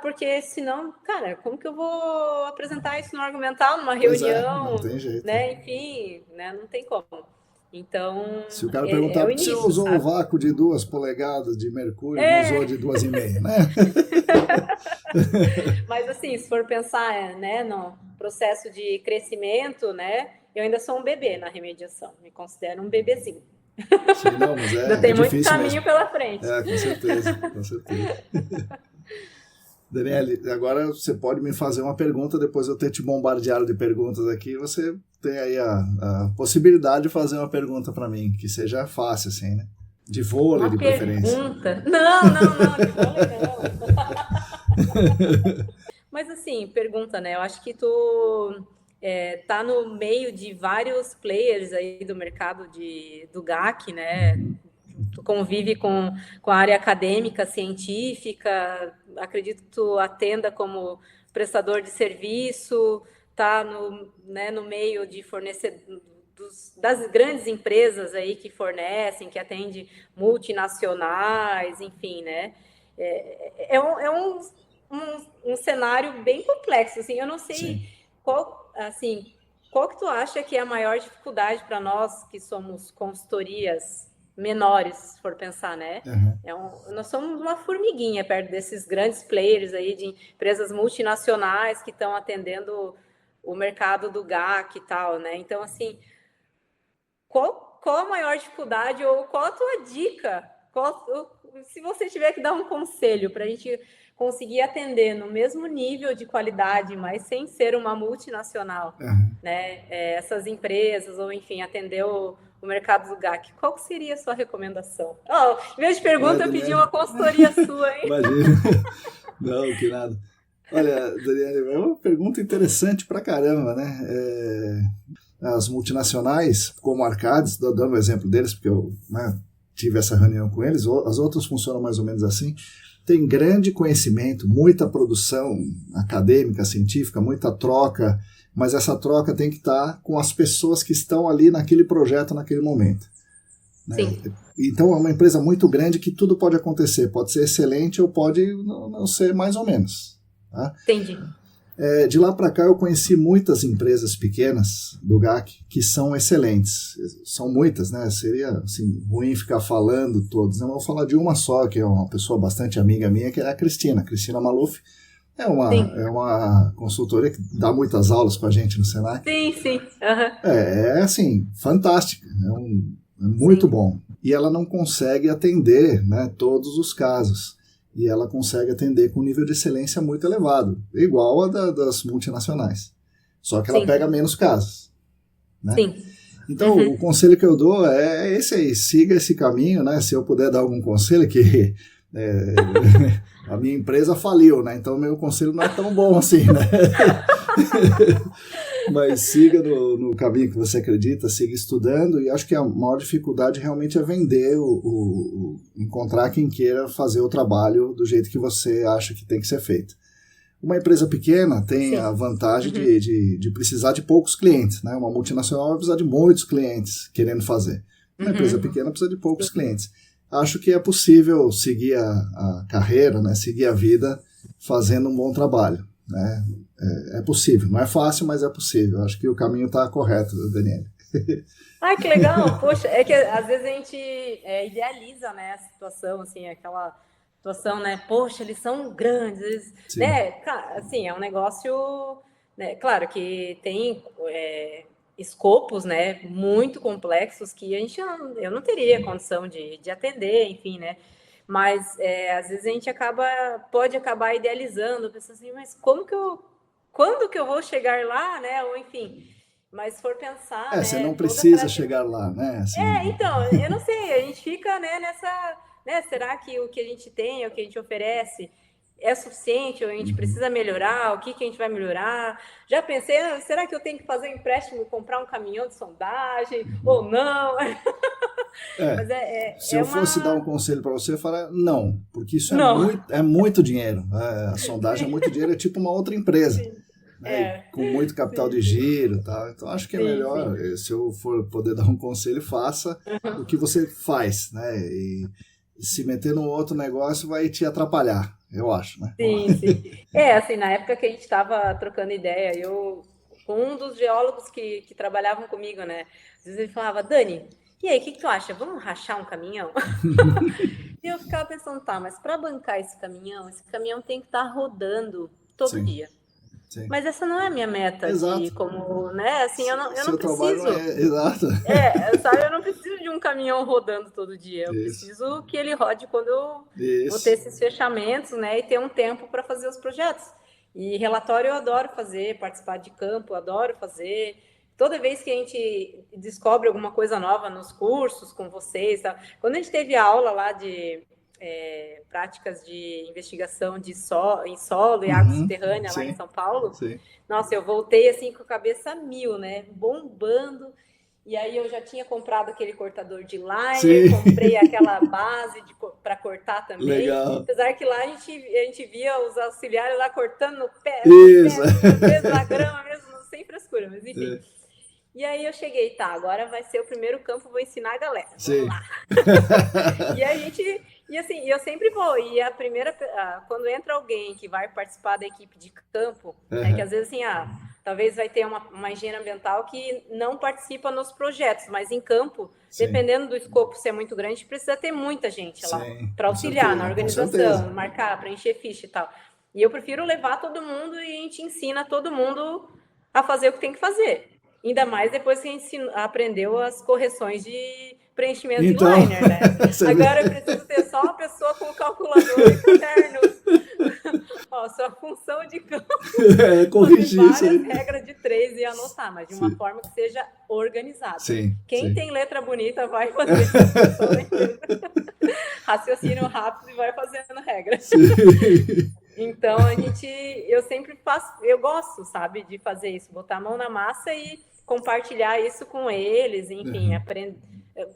porque senão, cara, como que eu vou apresentar isso no argumental, numa reunião?
Não tem jeito.
Né? Enfim, né? Não tem como. Então,
se o cara perguntar por que você usou um vácuo de 2 polegadas de mercúrio, não usou de 2,5, né?
Mas assim, se for pensar, né, no processo de crescimento, né, eu ainda sou um bebê na remediação, me considero um bebezinho.
Sim, não, mas
ainda tem muito caminho mesmo pela frente.
Com certeza, com certeza. Daniele, agora você pode me fazer uma pergunta, depois eu ter te bombardeado de perguntas aqui, você tem aí a possibilidade de fazer uma pergunta para mim, que seja fácil, assim, né? De vôlei, de preferência.
Não, de vôlei não. Mas assim, pergunta, né? Eu acho que tu tá no meio de vários players aí do mercado do GAC, né? Tu convive com a área acadêmica, científica, acredito que tu atenda como prestador de serviço, tá no meio de das grandes empresas aí que fornecem, que atendem multinacionais, enfim, né? É um cenário bem complexo, assim, eu não sei qual que tu acha que é a maior dificuldade para nós que somos consultorias menores, se for pensar, né? Nós somos uma formiguinha perto desses grandes players aí de empresas multinacionais que estão atendendo o mercado do GAC e tal, né? Então, assim, qual a maior dificuldade ou qual a tua dica? Se você tiver que dar um conselho para a gente conseguir atender no mesmo nível de qualidade, mas sem ser uma multinacional, né? Essas empresas, ou enfim, atender o mercado do GAC, qual seria a sua recomendação? Em vez de pergunta, eu pedi uma consultoria sua, hein?
Imagina. Não, que nada. Olha, Daniele, é uma pergunta interessante pra caramba, né? As multinacionais, como a Arcadis, dando o exemplo deles, porque eu tive essa reunião com eles, as outras funcionam mais ou menos assim, tem grande conhecimento, muita produção acadêmica, científica, muita troca, mas essa troca tem que estar com as pessoas que estão ali naquele projeto, naquele momento. Né?
Sim.
Então é uma empresa muito grande que tudo pode acontecer, pode ser excelente ou pode não ser mais ou menos. Tá?
Entendi.
De lá para cá eu conheci muitas empresas pequenas do GAC que são excelentes. São muitas, né? Seria assim, ruim ficar falando todas. Eu vou falar de uma só, que é uma pessoa bastante amiga minha, que é a Cristina Maluf. É uma consultoria que dá muitas aulas com a gente no Senac.
Sim.
Assim, fantástica. É muito bom. E ela não consegue atender, né, todos os casos. E ela consegue atender com um nível de excelência muito elevado, igual a das multinacionais. Só que ela pega menos casos. Né?
Sim.
Então, o conselho que eu dou é esse aí, siga esse caminho, né? Se eu puder dar algum conselho, que a minha empresa faliu, né? Então, meu conselho não é tão bom assim, né? Mas siga no caminho que você acredita, siga estudando, e acho que a maior dificuldade realmente é vender, encontrar quem queira fazer o trabalho do jeito que você acha que tem que ser feito. Uma empresa pequena tem Sim. a vantagem de precisar de poucos clientes, né? Uma multinacional vai precisar de muitos clientes querendo fazer. Uma empresa pequena precisa de poucos clientes. Acho que é possível seguir a carreira, né? Seguir a vida fazendo um bom trabalho, né? É possível, não é fácil, mas é possível. Acho que o caminho está correto, Daniele.
Ai, que legal! Poxa, é que às vezes a gente idealiza, né, a situação, assim, aquela situação, né? Poxa, eles são grandes, né? Assim, é um negócio, né? Claro que tem escopos, né, muito complexos que eu não teria condição de atender, enfim, né? Mas às vezes a gente pode acabar idealizando, pensando assim, mas quando que eu vou chegar lá, né? Ou enfim, mas se for pensar, né?
Você não precisa chegar lá, né? Assim...
então, eu não sei, a gente fica, né, nessa, né? Será que o que a gente tem, o que a gente oferece é suficiente, ou a gente precisa melhorar, o que a gente vai melhorar? Já pensei, será que eu tenho que fazer um empréstimo e comprar um caminhão de sondagem, ou não?
Mas se eu fosse dar um conselho para você, eu falaria não, porque isso é muito dinheiro. A sondagem é muito dinheiro, é tipo uma outra empresa. Né, com muito capital de giro, tá? Então acho que é melhor, se eu for poder dar um conselho, faça o que você faz, né? E se meter num outro negócio vai te atrapalhar, eu acho, né?
Sim. Assim, na época que a gente estava trocando ideia, com um dos geólogos que trabalhavam comigo, né? Às vezes ele falava, Dani, e aí, o que tu acha? Vamos rachar um caminhão? E eu ficava pensando, tá, mas para bancar esse caminhão tem que estar rodando todo dia. Sim. Mas essa não é a minha meta. Exato. De como, né? Assim, eu não preciso.
Exato.
Sabe, eu não preciso de um caminhão rodando todo dia. Eu preciso que ele rode quando eu vou ter esses fechamentos, né? E ter um tempo para fazer os projetos. E relatório eu adoro fazer, participar de campo, eu adoro fazer. Toda vez que a gente descobre alguma coisa nova nos cursos com vocês, tá? Quando a gente teve aula lá de práticas de investigação em solo e água subterrânea lá em São Paulo. Sim. Nossa, eu voltei assim com a cabeça mil, né? Bombando. E aí eu já tinha comprado aquele cortador de liner, comprei aquela base para cortar também.
Legal.
Apesar que lá a gente via os auxiliares lá cortando no pé, mesmo na grama, mesmo sem frescura, mas enfim. E aí eu cheguei, tá, agora vai ser o primeiro campo, vou ensinar a galera. Vamos lá. E assim, eu sempre vou. E quando entra alguém que vai participar da equipe de campo, que às vezes assim, talvez vai ter uma engenheira ambiental que não participa nos projetos, mas em campo, dependendo do escopo ser muito grande, precisa ter muita gente lá para auxiliar na organização, marcar, preencher ficha e tal. E eu prefiro levar todo mundo e a gente ensina todo mundo a fazer o que tem que fazer. Ainda mais depois que a gente aprendeu as correções de preenchimento de liner, né? Agora eu preciso ter só uma pessoa com calculador e caderno. Sua função de campo
corrigir
várias regras de 3 e anotar, mas de uma forma que seja organizada. Quem tem letra bonita vai fazer raciocínio rápido e vai fazendo regras. Então, eu sempre faço, eu gosto, sabe, de fazer isso, botar a mão na massa e compartilhar isso com eles, enfim, aprender,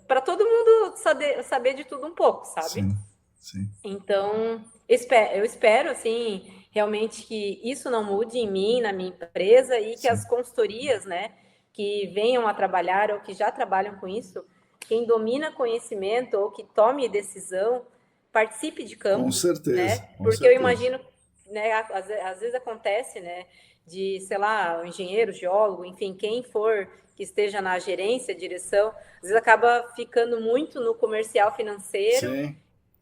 para todo mundo saber de tudo um pouco, sabe?
Sim.
Então, eu espero, assim, realmente que isso não mude em mim, na minha empresa, e que as consultorias, né, que venham a trabalhar ou que já trabalham com isso, quem domina conhecimento ou que tome decisão, participe de campo.
Com certeza.
Né? Porque eu imagino, né, às vezes acontece, né, de, sei lá, o engenheiro, geólogo, enfim, quem for que esteja na gerência, direção, às vezes acaba ficando muito no comercial financeiro.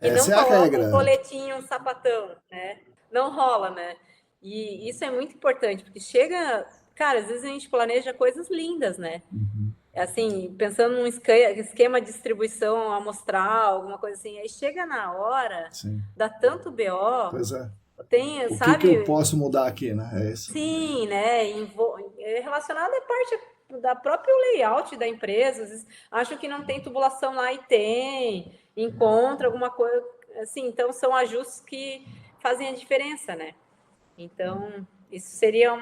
E não coloca um coletinho, um sapatão, né? Não rola, né? E isso é muito importante, porque cara, às vezes a gente planeja coisas lindas, né? Assim, pensando num esquema de distribuição amostral, alguma coisa assim, aí chega na hora, dá tanto BO.
Pois é.
Tem,
sabe? O que eu posso mudar aqui, né? É isso.
Sim, né? Relacionado à parte da próprio layout da empresa. Às vezes, acham que não tem tubulação lá e tem, encontra alguma coisa assim. Então, são ajustes que fazem a diferença, né? Então, isso seria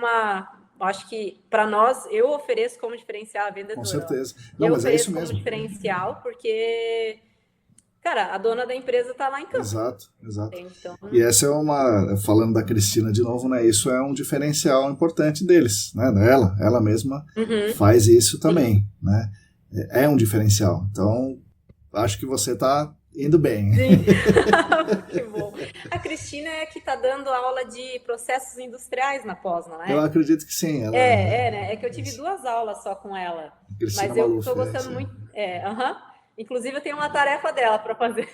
acho que para nós, eu ofereço como diferencial a vendedora.
Com certeza. Não,
eu
mas é isso
ofereço
mesmo.
como diferencial porque, cara, a dona da empresa está lá em campo.
Exato.
Então...
E essa é falando da Cristina de novo, né? Isso é um diferencial importante deles, né? Ela mesma faz isso também, né? É um diferencial. Então, acho que você está indo bem.
Sim. Que bom. A Cristina é que está dando aula de processos industriais na pós, não é?
Eu acredito que sim. Ela...
né? É que eu tive 2 aulas só com ela.
Cristina
mas eu
Maluf,
estou gostando muito. Inclusive, eu tenho uma tarefa dela para fazer.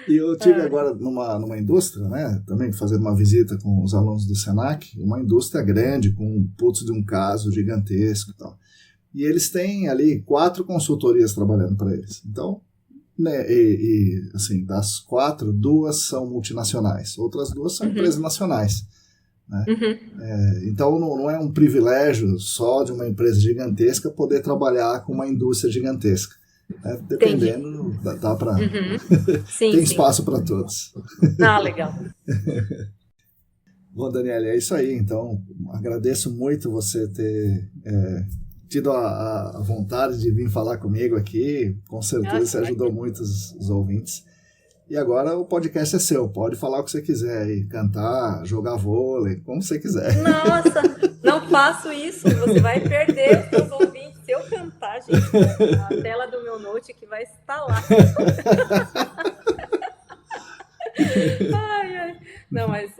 E eu tive agora numa indústria, né? Também fazendo uma visita com os alunos do Senac, uma indústria grande, com um putz de um caso gigantesco e tal. E eles têm ali 4 consultorias trabalhando para eles. Então, né, assim, das 4, 2 são multinacionais, outras 2 são empresas nacionais. Né? Então não é um privilégio só de uma empresa gigantesca poder trabalhar com uma indústria gigantesca. Né? Dependendo, dá para... Tem espaço para todos.
Legal.
Bom, Daniela, é isso aí. Então, agradeço muito você ter... tido a vontade de vir falar comigo aqui, com certeza você ajudou muito os ouvintes. E agora o podcast é seu, pode falar o que você quiser aí, cantar, jogar vôlei, como você quiser.
Nossa, não faço isso, você vai perder os seus ouvintes. Se eu cantar, gente, a tela do meu note que vai estar lá. Não, mas,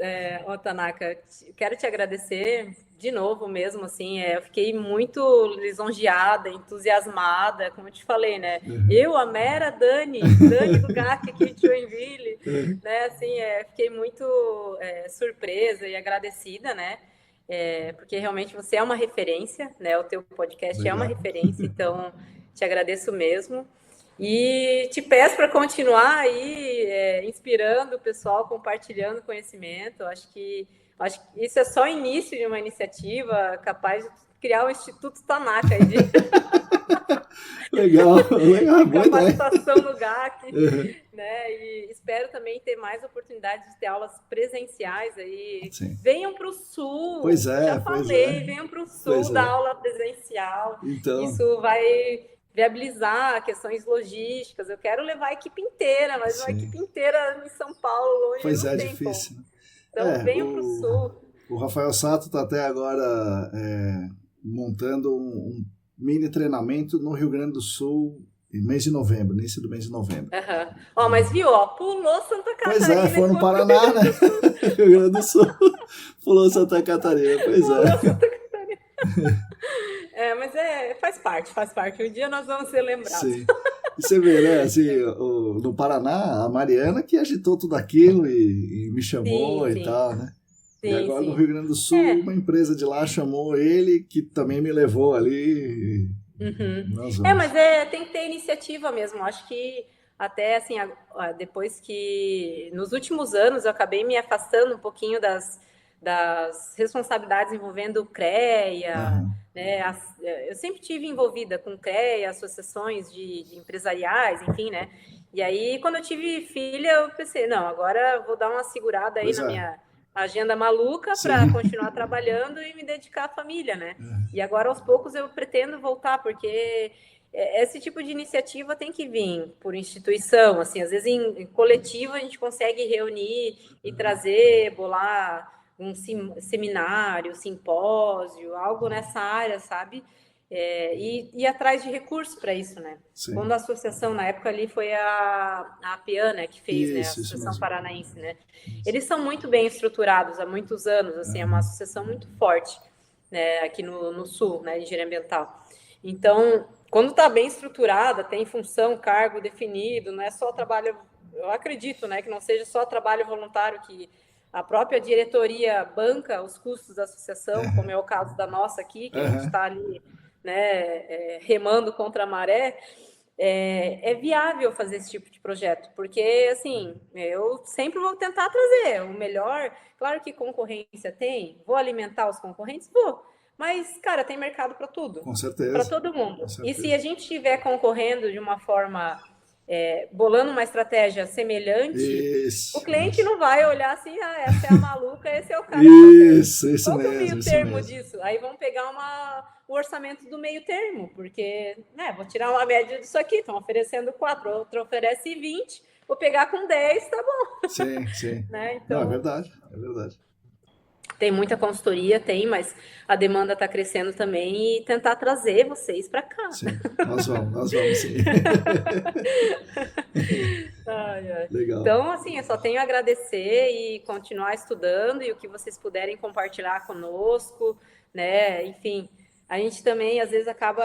Tanaka, quero te agradecer de novo mesmo, assim, eu fiquei muito lisonjeada, entusiasmada, como eu te falei, né? Eu, a mera Dani do GAC aqui de Joinville, né? Assim, fiquei muito surpresa e agradecida, né? Porque realmente você é uma referência, né? O teu podcast Obrigado. É uma referência, então te agradeço mesmo. E te peço para continuar aí inspirando o pessoal, compartilhando conhecimento. Acho que isso é só o início de uma iniciativa capaz de criar o Instituto Tanaka aí de
legal,
capacitação no GAC, né? E espero também ter mais oportunidades de ter aulas presenciais aí.
Sim.
Venham para o Sul.
Pois é,
já falei, venham para o Sul dar aula presencial.
Então...
Isso vai viabilizar questões logísticas. Eu quero levar a equipe inteira, mas uma equipe inteira em São Paulo, longe,
pois
não tem
difícil.
Como. Então, venham para o Sul.
O Rafael Sato está até agora montando um mini treinamento no Rio Grande do Sul em mês de novembro, início do mês de novembro.
Mas viu, pulou Santa Catarina.
Pois é, foi no Paraná, né? Rio Grande do Sul. Pulou Santa Catarina, pois
Santa Catarina. Mas faz parte. Um dia nós vamos ser lembrados.
Sim. E você vê, né, assim, no Paraná, a Mariana que agitou tudo aquilo e me chamou e tal, né? E agora no Rio Grande do Sul, uma empresa de lá chamou ele, que também me levou ali.
Mas tem que ter iniciativa mesmo. Acho que até assim, depois que nos últimos anos eu acabei me afastando um pouquinho das responsabilidades envolvendo CREA, né? Eu sempre tive envolvida com CREA, associações de empresariais, enfim, né? E aí, quando eu tive filha, eu pensei, não, agora eu vou dar uma segurada aí na minha agenda maluca para continuar trabalhando e me dedicar à família, né? E agora, aos poucos, eu pretendo voltar, porque esse tipo de iniciativa tem que vir por instituição, assim, às vezes em coletivo a gente consegue reunir e trazer, bolar um seminário, simpósio, algo nessa área, sabe? E ir atrás de recursos para isso, né?
Sim.
Quando a associação, na época ali, foi a APIAN, né, que fez, né, a Associação Paranaense, né? Eles são muito bem estruturados há muitos anos, assim, é uma associação muito forte, né, aqui no Sul, né, de engenharia ambiental. Então, quando está bem estruturada, tem função, cargo definido, não é só trabalho, eu acredito, né, que não seja só trabalho voluntário, que a própria diretoria banca os custos da associação, como é o caso da nossa aqui, que a gente está ali, né, remando contra a maré, é viável fazer esse tipo de projeto, porque, assim, eu sempre vou tentar trazer o melhor. Claro que concorrência tem, vou alimentar os concorrentes? Vou, Mas, cara, tem mercado para tudo.
Com certeza.
Para todo mundo. E se a gente estiver concorrendo de uma forma, bolando uma estratégia semelhante, o cliente não vai olhar assim, essa é a maluca, esse é o cara.
Isso mesmo.
Qual é o meio termo disso? Aí vamos pegar o orçamento do meio termo, porque, vou tirar uma média disso aqui, estão oferecendo 4, outro oferece 20, vou pegar com 10, tá bom.
Sim.
Né? Então,
não, é verdade.
Tem muita consultoria, mas a demanda está crescendo também e tentar trazer vocês para cá.
Sim, nós vamos sim.
Ai.
Legal.
Então, assim, eu só tenho a agradecer e continuar estudando e o que vocês puderem compartilhar conosco, né? Enfim, a gente também, às vezes, acaba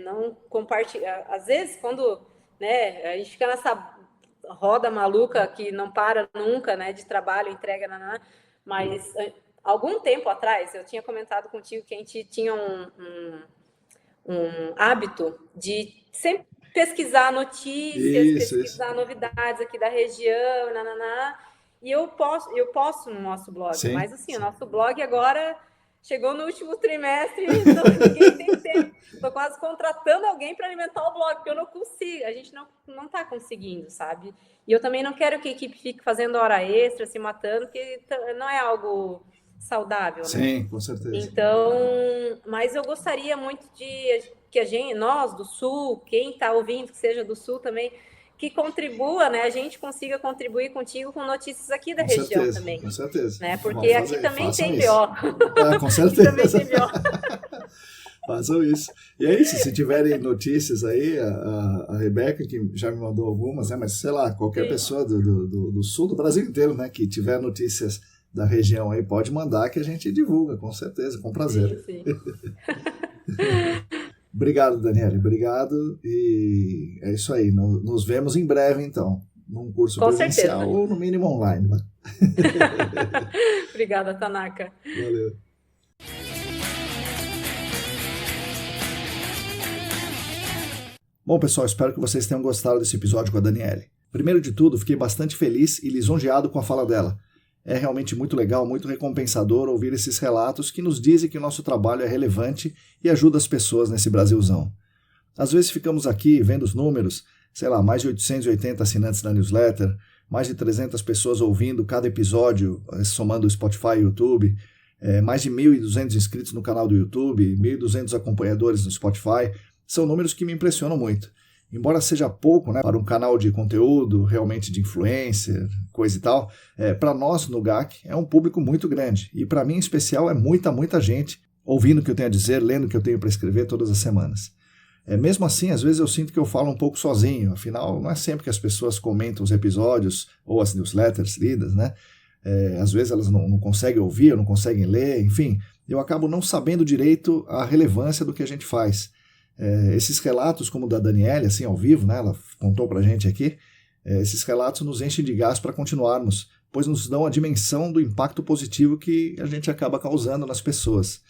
não compartilhando. Às vezes, quando a gente fica nessa roda maluca que não para nunca, né? De trabalho, entrega, mas algum tempo atrás, eu tinha comentado contigo que a gente tinha um hábito de sempre pesquisar notícias, pesquisar novidades aqui da região, e eu posto no nosso blog.
Sim,
mas assim, o nosso blog agora chegou no último trimestre, então ninguém tem tempo. Estou quase contratando alguém para alimentar o blog, porque eu não consigo, a gente não está conseguindo, sabe? E eu também não quero que a equipe fique fazendo hora extra, se matando, porque não é algo saudável, né?
Sim, com certeza.
Então, mas eu gostaria muito de que nós do Sul, quem está ouvindo que seja do Sul também, que contribua, né? A gente consiga contribuir contigo com notícias aqui da região também.
Com certeza.
Né? Porque aqui também tem
BO. Com certeza. Aqui também tem BO. Façam isso. E é isso, se tiverem notícias aí, a Rebeca, que já me mandou algumas, né? Mas sei lá, qualquer pessoa do Sul, do Brasil inteiro, né? Que tiver notícias da região aí, pode mandar que a gente divulga, com certeza, com prazer.
Sim.
Obrigado, Daniele, obrigado, e é isso aí, nos vemos em breve, então, num curso presencial ou no mínimo online. Né?
Obrigada, Tanaka.
Valeu. Bom, pessoal, espero que vocês tenham gostado desse episódio com a Daniele. Primeiro de tudo, fiquei bastante feliz e lisonjeado com a fala dela. É realmente muito legal, muito recompensador ouvir esses relatos que nos dizem que o nosso trabalho é relevante e ajuda as pessoas nesse Brasilzão. Às vezes ficamos aqui vendo os números, sei lá, mais de 880 assinantes na newsletter, mais de 300 pessoas ouvindo cada episódio, somando o Spotify e o YouTube, mais de 1.200 inscritos no canal do YouTube, 1.200 acompanhadores no Spotify. São números que me impressionam muito. Embora seja pouco, né, para um canal de conteúdo, realmente de influencer, coisa e tal, para nós no GAC é um público muito grande. E para mim, em especial, é muita gente ouvindo o que eu tenho a dizer, lendo o que eu tenho para escrever todas as semanas. Mesmo assim, às vezes eu sinto que eu falo um pouco sozinho. Afinal, não é sempre que as pessoas comentam os episódios ou as newsletters lidas, né? Às vezes elas não conseguem ouvir, não conseguem ler, enfim. Eu acabo não sabendo direito a relevância do que a gente faz. Esses relatos, como o da Daniele, assim, ao vivo, né, ela contou pra gente aqui, esses relatos nos enchem de gás para continuarmos, pois nos dão a dimensão do impacto positivo que a gente acaba causando nas pessoas.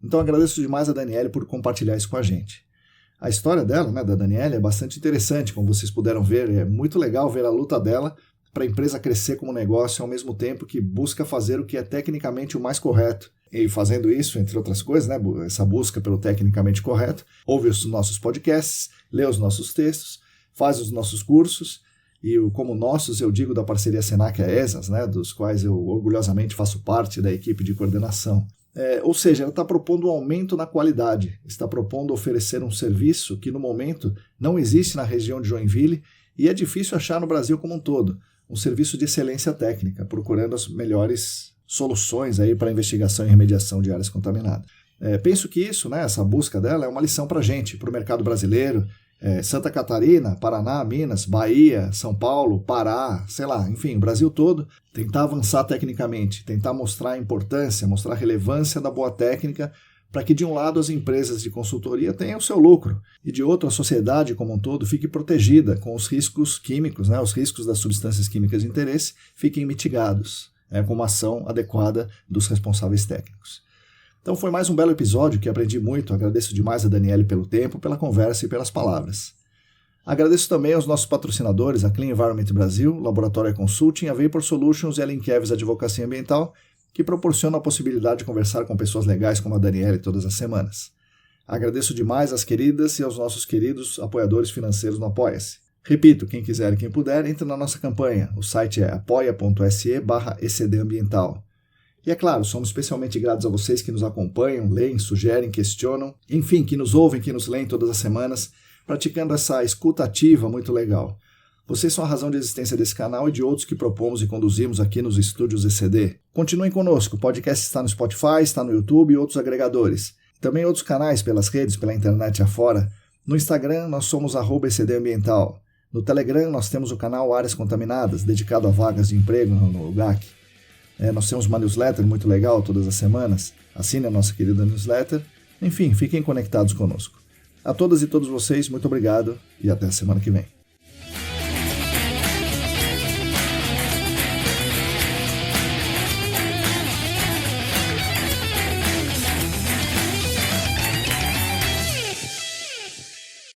Então agradeço demais a Daniele por compartilhar isso com a gente. A história dela, né, da Daniele, é bastante interessante, como vocês puderam ver, é muito legal ver a luta dela para a empresa crescer como negócio ao mesmo tempo que busca fazer o que é tecnicamente o mais correto. E fazendo isso, entre outras coisas, né, essa busca pelo tecnicamente correto, ouve os nossos podcasts, lê os nossos textos, faz os nossos cursos, e como nossos eu digo da parceria Senac-ESAS, né, dos quais eu orgulhosamente faço parte da equipe de coordenação. Ou seja, ela está propondo um aumento na qualidade, está propondo oferecer um serviço que no momento não existe na região de Joinville e é difícil achar no Brasil como um todo, um serviço de excelência técnica, procurando as melhores soluções aí para investigação e remediação de áreas contaminadas. Penso que isso, né, essa busca dela é uma lição para a gente, para o mercado brasileiro, Santa Catarina, Paraná, Minas, Bahia, São Paulo, Pará, sei lá, enfim, o Brasil todo, tentar avançar tecnicamente, tentar mostrar a importância, mostrar a relevância da boa técnica para que de um lado as empresas de consultoria tenham o seu lucro e de outro a sociedade como um todo fique protegida com os riscos químicos, né, os riscos das substâncias químicas de interesse fiquem mitigados. Com uma ação adequada dos responsáveis técnicos. Então foi mais um belo episódio que aprendi muito, agradeço demais a Daniele pelo tempo, pela conversa e pelas palavras. Agradeço também aos nossos patrocinadores, a Clean Environment Brasil, Laboratório Consulting, a Vapor Solutions e a Linkevis Advocacia Ambiental, que proporcionam a possibilidade de conversar com pessoas legais como a Daniele todas as semanas. Agradeço demais às queridas e aos nossos queridos apoiadores financeiros no Apoia-se. Repito, quem quiser e quem puder, entre na nossa campanha. O site é apoia.se/ecdambiental. E é claro, somos especialmente gratos a vocês que nos acompanham, leem, sugerem, questionam, enfim, que nos ouvem, que nos leem todas as semanas, praticando essa escuta ativa muito legal. Vocês são a razão de existência desse canal e de outros que propomos e conduzimos aqui nos estúdios ECD. Continuem conosco, o podcast está no Spotify, está no YouTube e outros agregadores. Também outros canais pelas redes, pela internet afora. No Instagram nós somos @ecdambiental. No Telegram nós temos o canal Áreas Contaminadas, dedicado a vagas de emprego no GAC. Nós temos uma newsletter muito legal todas as semanas. Assine a nossa querida newsletter. Enfim, fiquem conectados conosco. A todas e todos vocês, muito obrigado e até a semana que vem.